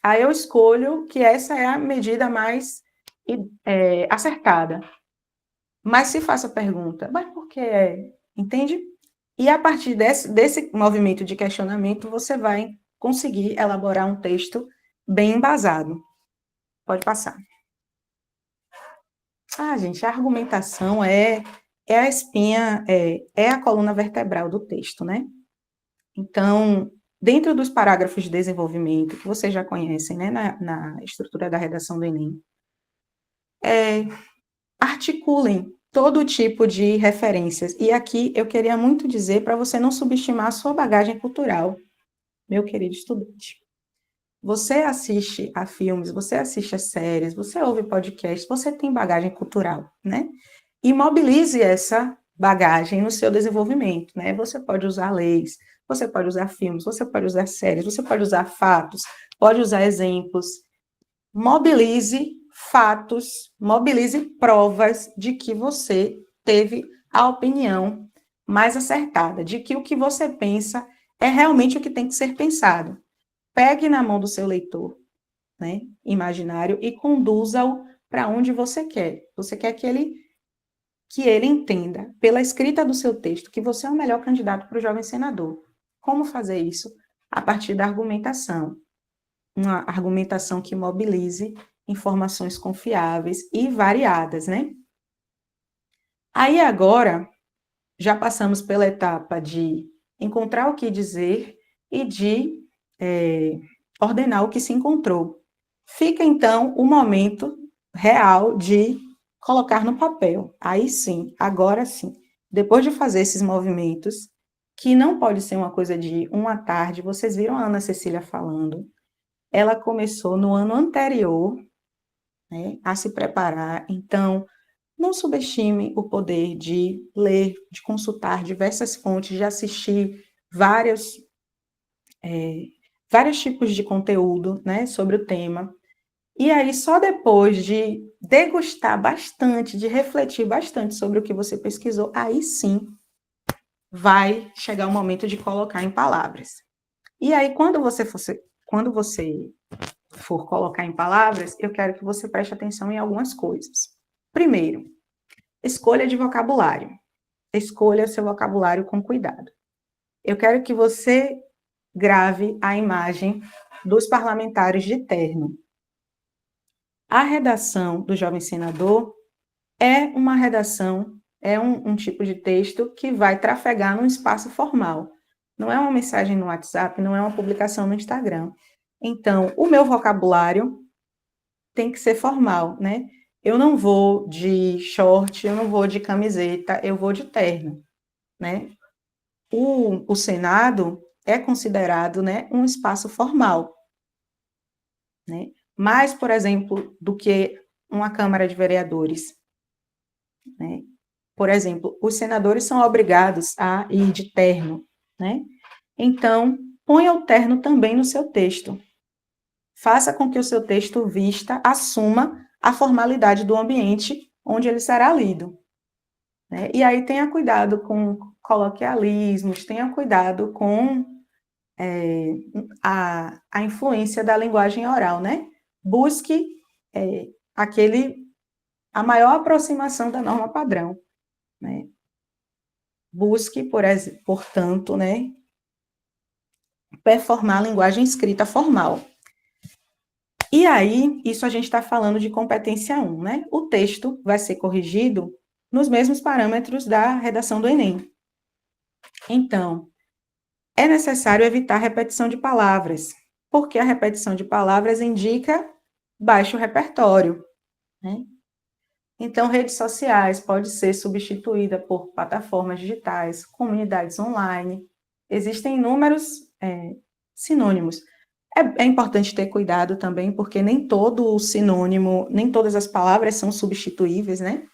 Aí eu escolho que essa é a medida mais acertada. Mas se faça a pergunta, mas por que é? Entende? E a partir desse movimento de questionamento, você vai conseguir elaborar um texto bem embasado. Pode passar. Gente, a argumentação é a espinha, é a coluna vertebral do texto, né? Então, dentro dos parágrafos de desenvolvimento, que vocês já conhecem, né, na estrutura da redação do Enem, articulem todo tipo de referências. E aqui eu queria muito dizer para você não subestimar a sua bagagem cultural, meu querido estudante. Você assiste a filmes, você assiste a séries, você ouve podcasts, você tem bagagem cultural, né? E mobilize essa bagagem no seu desenvolvimento, né? Você pode usar leis, você pode usar filmes, você pode usar séries, você pode usar fatos, pode usar exemplos. Mobilize fatos, mobilize provas de que você teve a opinião mais acertada, de que o que você pensa é realmente o que tem que ser pensado. Pegue na mão do seu leitor, né, imaginário, e conduza-o para onde você quer. Você quer que ele entenda, pela escrita do seu texto, que você é o melhor candidato para o jovem senador. Como fazer isso? A partir da argumentação. Uma argumentação que mobilize informações confiáveis e variadas, né? Aí agora, já passamos pela etapa de encontrar o que dizer e de ordenar o que se encontrou. Fica, então, o momento real de colocar no papel. Aí sim, agora sim. Depois de fazer esses movimentos, que não pode ser uma coisa de uma tarde, vocês viram a Ana Cecília falando, ela começou no ano anterior, né, a se preparar. Então, não subestime o poder de ler, de consultar diversas fontes, de assistir vários tipos de conteúdo, né, sobre o tema. E aí, só depois de degustar bastante, de refletir bastante sobre o que você pesquisou, aí sim, vai chegar o momento de colocar em palavras. E aí, quando você for colocar em palavras, eu quero que você preste atenção em algumas coisas. Primeiro, escolha de vocabulário. Escolha seu vocabulário com cuidado. Eu quero que você grave a imagem dos parlamentares de terno. A redação do Jovem Senador é uma redação, é um tipo de texto que vai trafegar num espaço formal. Não é uma mensagem no WhatsApp, não é uma publicação no Instagram. Então, o meu vocabulário tem que ser formal, né? Eu não vou de short, eu não vou de camiseta, eu vou de terno, né? O Senado é considerado, né, um espaço formal, né? Mais, por exemplo, do que uma Câmara de Vereadores, né? Por exemplo, os senadores são obrigados a ir de terno, né? Então, ponha o terno também no seu texto. Faça com que o seu texto assuma a formalidade do ambiente onde ele será lido, né? E aí tenha cuidado com coloquialismos, tenha cuidado com a influência da linguagem oral, né? Busque a maior aproximação da norma padrão, né? Busque, portanto, né, performar a linguagem escrita formal. E aí, isso a gente está falando de competência 1, né? O texto vai ser corrigido nos mesmos parâmetros da redação do Enem. Então, é necessário evitar repetição de palavras, porque a repetição de palavras indica baixo repertório, né? Então, redes sociais pode ser substituída por plataformas digitais, comunidades online. Existem inúmeros sinônimos. É importante ter cuidado também, porque nem todo o sinônimo, nem todas as palavras são substituíveis, né?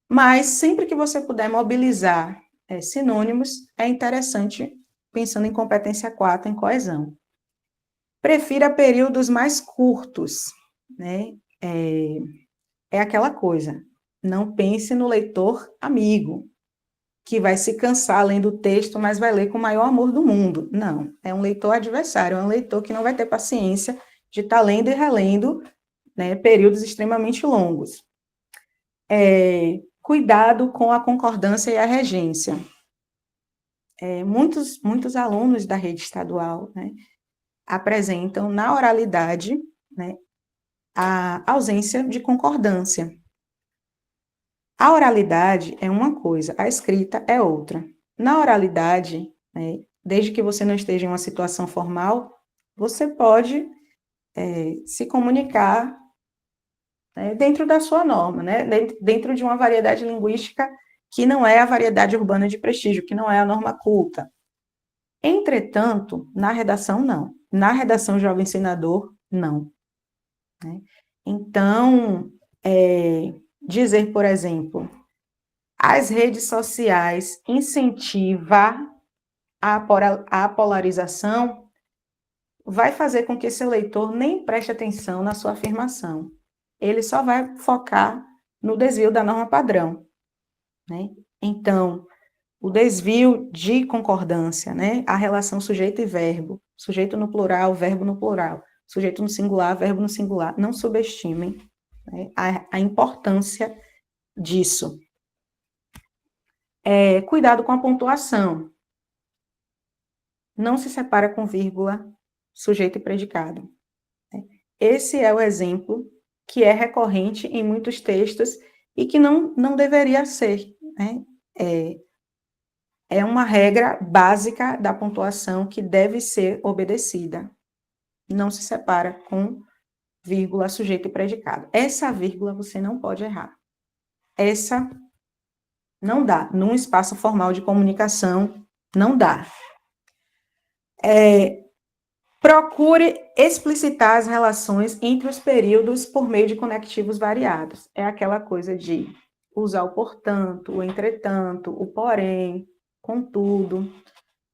Mas sempre que você puder mobilizar sinônimos, é interessante, pensando em competência 4, em coesão. Prefira períodos mais curtos, né? É aquela coisa, não pense no leitor amigo, que vai se cansar lendo o texto, mas vai ler com o maior amor do mundo. Não, é um leitor adversário, é um leitor que não vai ter paciência de estar lendo e relendo, né, períodos extremamente longos. Cuidado com a concordância e a regência. Muitos alunos da rede estadual, né, apresentam na oralidade, né, a ausência de concordância. A oralidade é uma coisa, a escrita é outra. Na oralidade, né, desde que você não esteja em uma situação formal, você pode se comunicar dentro da sua norma, né, dentro de uma variedade linguística que não é a variedade urbana de prestígio, que não é a norma culta. Entretanto, na redação, não. Na redação Jovem Senador, não. Né? Então, dizer, por exemplo, as redes sociais incentivam a polarização, vai fazer com que esse leitor nem preste atenção na sua afirmação. Ele só vai focar no desvio da norma padrão, né? Então, o desvio de concordância, né? A relação sujeito e verbo, sujeito no plural, verbo no plural, sujeito no singular, verbo no singular. Não subestimem, né, a importância disso. Cuidado com a pontuação. Não se separa com vírgula, sujeito e predicado. Esse é o exemplo que é recorrente em muitos textos e que não deveria ser, né? É uma regra básica da pontuação que deve ser obedecida. Não se separa com vírgula, sujeito e predicado. Essa vírgula você não pode errar. Essa não dá. Num espaço formal de comunicação, não dá. Procure explicitar as relações entre os períodos por meio de conectivos variados. É aquela coisa de usar o portanto, o entretanto, o porém, contudo.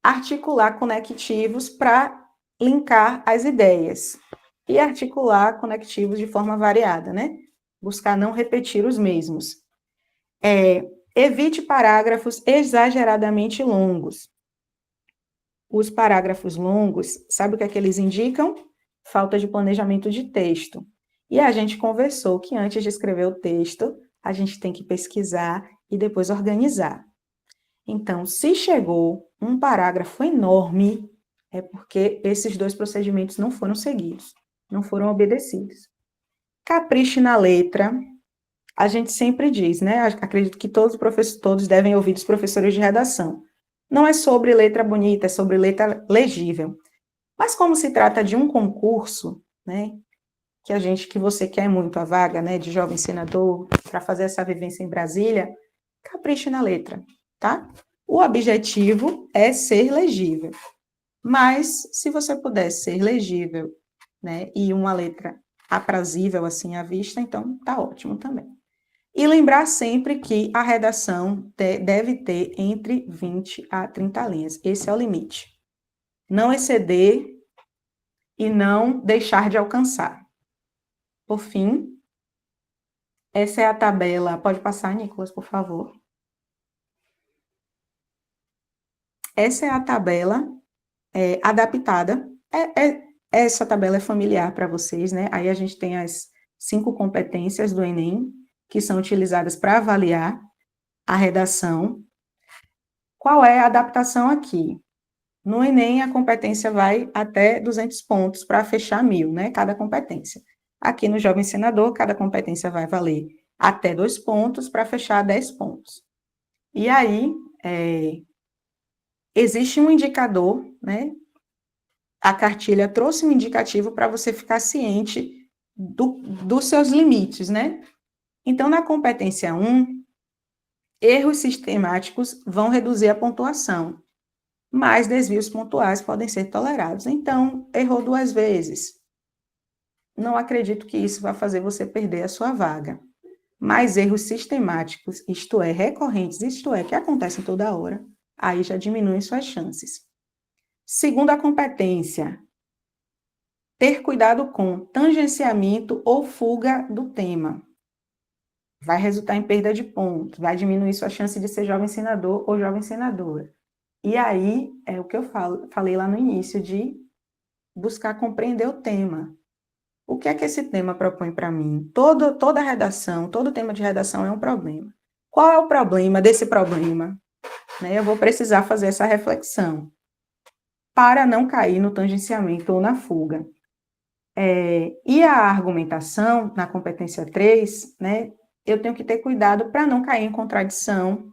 Articular conectivos para linkar as ideias. E articular conectivos de forma variada, né? Buscar não repetir os mesmos. Evite parágrafos exageradamente longos. Os parágrafos longos, sabe o que é que eles indicam? Falta de planejamento de texto. E a gente conversou que antes de escrever o texto, a gente tem que pesquisar e depois organizar. Então, se chegou um parágrafo enorme, é porque esses dois procedimentos não foram seguidos, não foram obedecidos. Capriche na letra. A gente sempre diz, né? Acredito que todos devem ouvir dos professores de redação. Não é sobre letra bonita, é sobre letra legível. Mas como se trata de um concurso, né? Que você quer muito a vaga, né? De jovem senador, para fazer essa vivência em Brasília, capriche na letra, tá? O objetivo é ser legível. Mas, se você puder ser legível, né? E uma letra aprazível, assim, à vista, então tá ótimo também. E lembrar sempre que a redação deve ter entre 20 a 30 linhas. Esse é o limite. Não exceder e não deixar de alcançar. Por fim, essa é a tabela. Pode passar, Nicolas, por favor. Essa é a tabela adaptada. Essa tabela é familiar para vocês, né? Aí a gente tem as 5 competências do Enem, que são utilizadas para avaliar a redação. Qual é a adaptação aqui? No Enem, a competência vai até 200 pontos para fechar 1.000, né? Cada competência. Aqui no Jovem Senador, cada competência vai valer até 2 pontos para fechar 10 pontos. E aí, existe um indicador, né? A cartilha trouxe um indicativo para você ficar ciente dos seus limites, né? Então, na competência 1, erros sistemáticos vão reduzir a pontuação, mas desvios pontuais podem ser tolerados. Então, errou 2 vezes. Não acredito que isso vá fazer você perder a sua vaga. Mas erros sistemáticos, isto é, recorrentes, isto é, que acontecem toda hora, aí já diminuem suas chances. Segunda competência, ter cuidado com tangenciamento ou fuga do tema. Vai resultar em perda de pontos, vai diminuir sua chance de ser jovem senador ou jovem senadora. E aí, é o que eu falei lá no início, de buscar compreender o tema. O que é que esse tema propõe para mim? Toda redação, todo tema de redação é um problema. Qual é o problema desse problema? Né? Eu vou precisar fazer essa reflexão para não cair no tangenciamento ou na fuga. E a argumentação, na competência 3, né, eu tenho que ter cuidado para não cair em contradição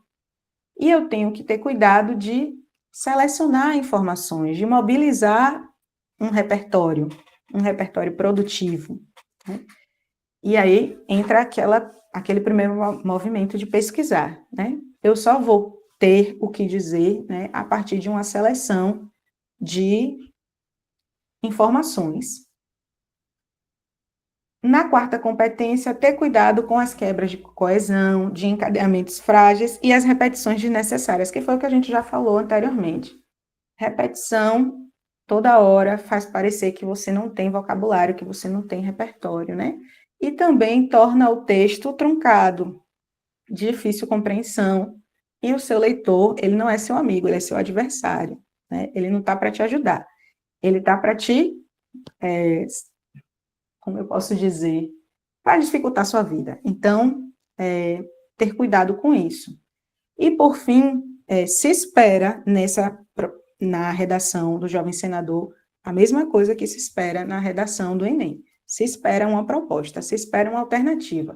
e eu tenho que ter cuidado de selecionar informações, de mobilizar um repertório produtivo. Né? E aí entra aquele primeiro movimento de pesquisar. Né? Eu só vou ter o que dizer, né, a partir de uma seleção de informações. Na quarta competência, ter cuidado com as quebras de coesão, de encadeamentos frágeis e as repetições desnecessárias, que foi o que a gente já falou anteriormente. Repetição, toda hora, faz parecer que você não tem vocabulário, que você não tem repertório, né? E também torna o texto truncado, de difícil compreensão, e o seu leitor, ele não é seu amigo, ele é seu adversário, né? Ele não está para te ajudar, ele está para te... como eu posso dizer, para dificultar a sua vida. Então, ter cuidado com isso. E, por fim, se espera na redação do Jovem Senador a mesma coisa que se espera na redação do Enem. Se espera uma proposta, se espera uma alternativa.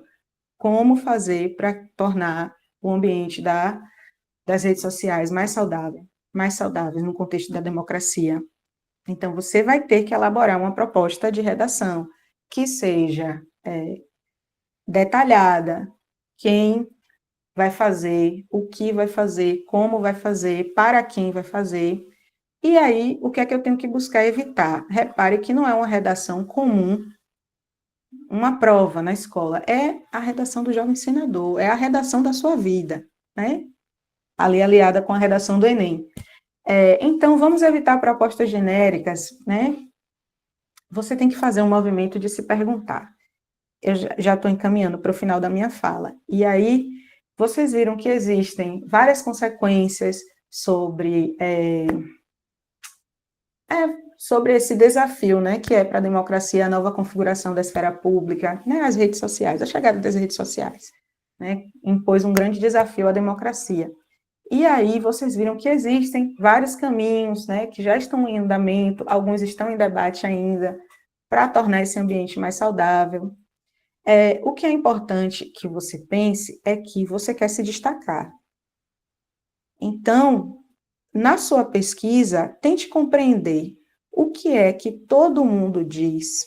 Como fazer para tornar o ambiente das redes sociais mais saudáveis no contexto da democracia. Então, você vai ter que elaborar uma proposta de redação que seja detalhada, quem vai fazer, o que vai fazer, como vai fazer, para quem vai fazer. E aí, o que é que eu tenho que buscar evitar? Repare que não é uma redação comum, uma prova na escola, é a redação do jovem senador, é a redação da sua vida, né? Ali aliada com a redação do Enem. Então, vamos evitar propostas genéricas, né? Você tem que fazer um movimento de se perguntar. Eu já estou encaminhando para o final da minha fala. E aí, vocês viram que existem várias consequências sobre esse desafio, né, que é para a democracia a nova configuração da esfera pública, né, as redes sociais, a chegada das redes sociais, né, impôs um grande desafio à democracia. E aí vocês viram que existem vários caminhos, né, que já estão em andamento, alguns estão em debate ainda, para tornar esse ambiente mais saudável. O que é importante que você pense é que você quer se destacar. Então, na sua pesquisa, tente compreender o que é que todo mundo diz,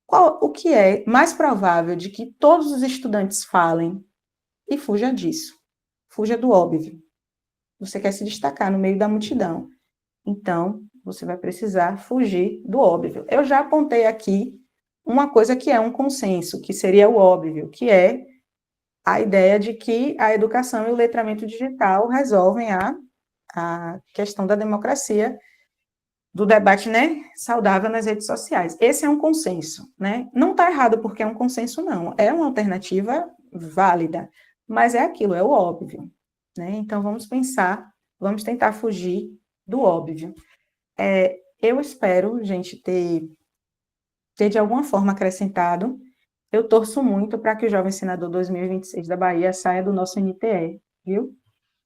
o que é mais provável de que todos os estudantes falem, e fuja disso. Fuja do óbvio. Você quer se destacar no meio da multidão. Então, você vai precisar fugir do óbvio. Eu já apontei aqui uma coisa que é um consenso, que seria o óbvio, que é a ideia de que a educação e o letramento digital resolvem a questão da democracia, do debate, né, saudável nas redes sociais. Esse é um consenso, né? Não está errado porque é um consenso, não. É uma alternativa válida, mas é aquilo, é o óbvio, né? Então, vamos tentar fugir do óbvio. Eu espero, gente, ter de alguma forma acrescentado. Eu torço muito para que o Jovem Senador 2026 da Bahia saia do nosso NTE, viu?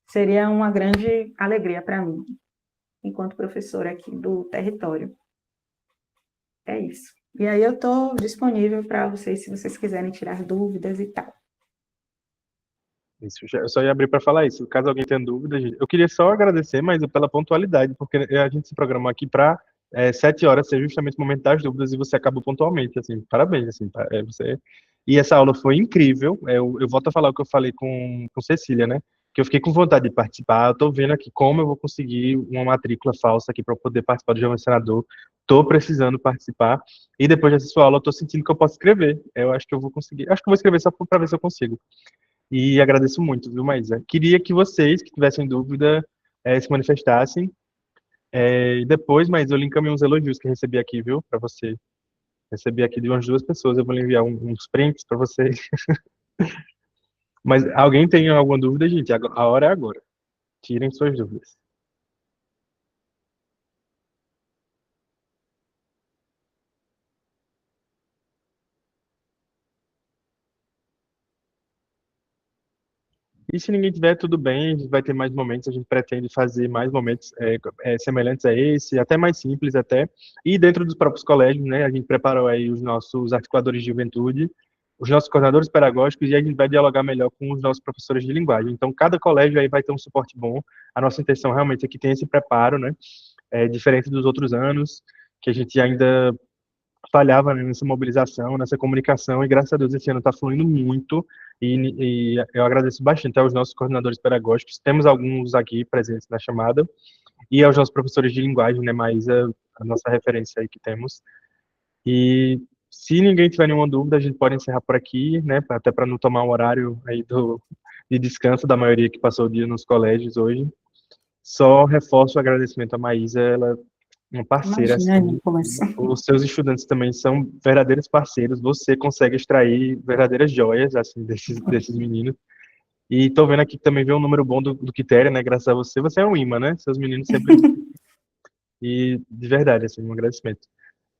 Seria uma grande alegria para mim, enquanto professora aqui do território. É isso. E aí eu estou disponível para vocês, se vocês quiserem tirar dúvidas e tal. Isso, eu só ia abrir para falar isso. Caso alguém tenha dúvidas, eu queria só agradecer, mas pela pontualidade, porque a gente se programou aqui para 7 horas ser justamente o momento das dúvidas e você acabou pontualmente, assim, parabéns, assim, você... E essa aula foi incrível, eu volto a falar o que eu falei com Cecília, né, que eu fiquei com vontade de participar, eu tô vendo aqui como eu vou conseguir uma matrícula falsa aqui para poder participar do Jovem Senador, tô precisando participar, e depois dessa sua aula eu tô sentindo que eu posso escrever, eu acho que eu vou conseguir, acho que eu vou escrever só para ver se eu consigo. E agradeço muito, viu, Maísa? Queria que vocês, que tivessem dúvida, se manifestassem. E depois, mas eu lhe encaminhei uns elogios que eu recebi aqui, viu, para você. Recebi aqui de umas 2 pessoas, eu vou lhe enviar uns prints para vocês. Mas alguém tem alguma dúvida, gente? A hora é agora. Tirem suas dúvidas. E se ninguém tiver, tudo bem, a gente vai ter mais momentos, a gente pretende fazer mais momentos semelhantes a esse, até mais simples até. E dentro dos próprios colégios, né, a gente preparou aí os nossos articuladores de juventude, os nossos coordenadores pedagógicos, e a gente vai dialogar melhor com os nossos professores de linguagem. Então, cada colégio aí vai ter um suporte bom. A nossa intenção realmente é que tenha esse preparo, né, diferente dos outros anos, que a gente ainda falhava, né, nessa mobilização, nessa comunicação, e graças a Deus esse ano está fluindo muito, e eu agradeço bastante aos nossos coordenadores pedagógicos, temos alguns aqui presentes na chamada, e aos nossos professores de linguagem, né, Maísa, a nossa referência aí que temos. E se ninguém tiver nenhuma dúvida, a gente pode encerrar por aqui, né, até para não tomar um horário aí de descanso da maioria que passou o dia nos colégios hoje. Só reforço o agradecimento à Maísa, ela uma parceira, Imagina, assim, Nicolas. os seus estudantes também são verdadeiros parceiros, você consegue extrair verdadeiras joias, assim, desses meninos, e tô vendo aqui que também vê um número bom do Quitéria, né, graças a você é um imã, né, seus meninos sempre, e de verdade, assim, um agradecimento.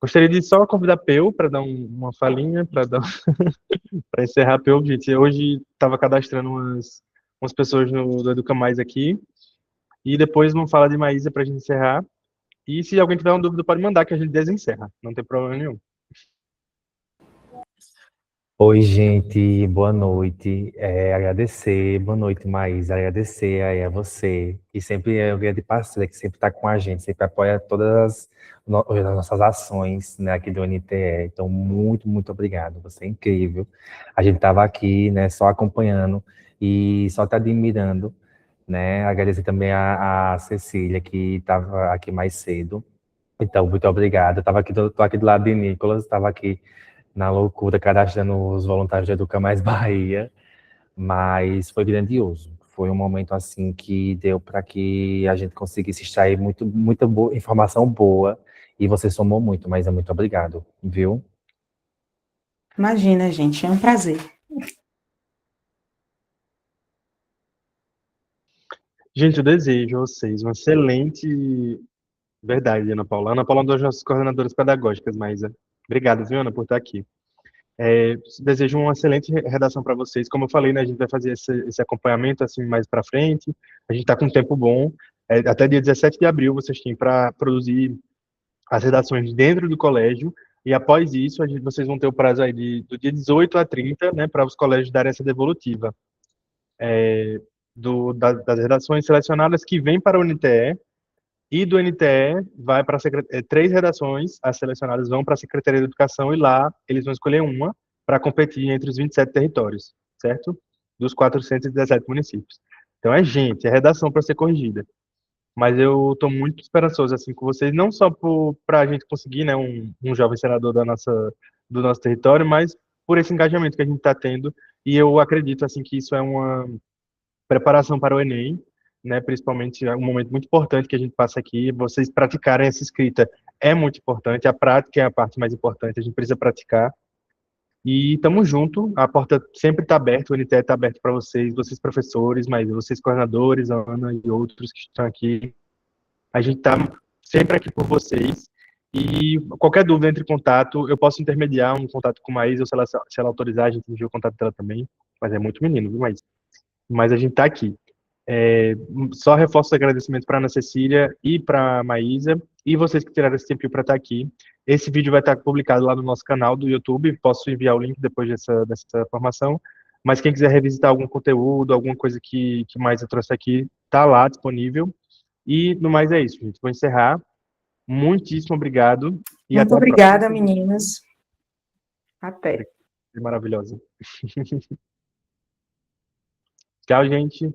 Gostaria de só convidar a Peu para dar uma falinha, para encerrar a Peu, gente, hoje estava cadastrando umas pessoas do Educa Mais aqui, e depois vamos falar de Maísa para a gente encerrar. E se alguém tiver uma dúvida, pode mandar, que a gente desencerra. Não tem problema nenhum. Oi, gente, boa noite. Agradecer, boa noite, Maís. Agradecer aí a você, que sempre é o grande parceiro, que sempre está com a gente, sempre apoia todas as nossas ações, né, aqui do NTE. Então, muito, muito obrigado. Você é incrível. A gente estava aqui, né, só acompanhando e só está admirando, né? Agradecer também a Cecília, que estava aqui mais cedo. Então, muito obrigado. Tô aqui do lado de Nicolas, estava aqui na loucura, cadastrando os voluntários do Educa Mais Bahia, mas foi grandioso. Foi um momento assim que deu para que a gente conseguisse extrair muita boa, informação boa, e você somou muito, mas muito obrigado, viu? Imagina, gente, é um prazer. Gente, eu desejo a vocês uma excelente. Verdade, Ana Paula. Ana Paula é uma das nossas coordenadoras pedagógicas, Maísa. Obrigado, viu, Ana, por estar aqui. Desejo uma excelente redação para vocês. Como eu falei, né, a gente vai fazer esse acompanhamento assim mais para frente. A gente está com um tempo bom. Até dia 17 de abril vocês têm para produzir as redações dentro do colégio. E após isso, vocês vão ter o prazo aí do dia 18 a 30, né, para os colégios darem essa devolutiva das redações selecionadas que vêm para o NTE. E do NTE vai para três redações, as selecionadas vão para a Secretaria de Educação e lá eles vão escolher uma para competir entre os 27 territórios, certo? Dos 417 municípios. Então é redação para ser corrigida. Mas eu estou muito esperançoso assim com vocês, não só para a gente conseguir, né, um jovem senador do nosso território, mas por esse engajamento que a gente está tendo. E eu acredito assim que isso é uma preparação para o Enem, né, principalmente é um momento muito importante que a gente passa aqui, vocês praticarem essa escrita é muito importante, a prática é a parte mais importante, a gente precisa praticar, e estamos junto, a porta sempre está aberta, o NTE está aberto para vocês professores, mas vocês coordenadores, a Ana e outros que estão aqui, a gente está sempre aqui por vocês, e qualquer dúvida, entre em contato, eu posso intermediar um contato com a Maísa, ou se ela autorizar, a gente envia o contato dela também, mas é muito menino, viu, Maísa? Mas a gente está aqui. Só reforço o agradecimento para a Ana Cecília e para a Maísa, e vocês que tiraram esse tempinho para estar aqui. Esse vídeo vai estar publicado lá no nosso canal do YouTube, posso enviar o link depois dessa formação, mas quem quiser revisitar algum conteúdo, alguma coisa que Maísa trouxe aqui, está lá disponível. E no mais é isso, gente. Vou encerrar. Muitíssimo obrigado. E Muito até a obrigada, próxima. meninas. Até. Maravilhosa. Tchau, gente.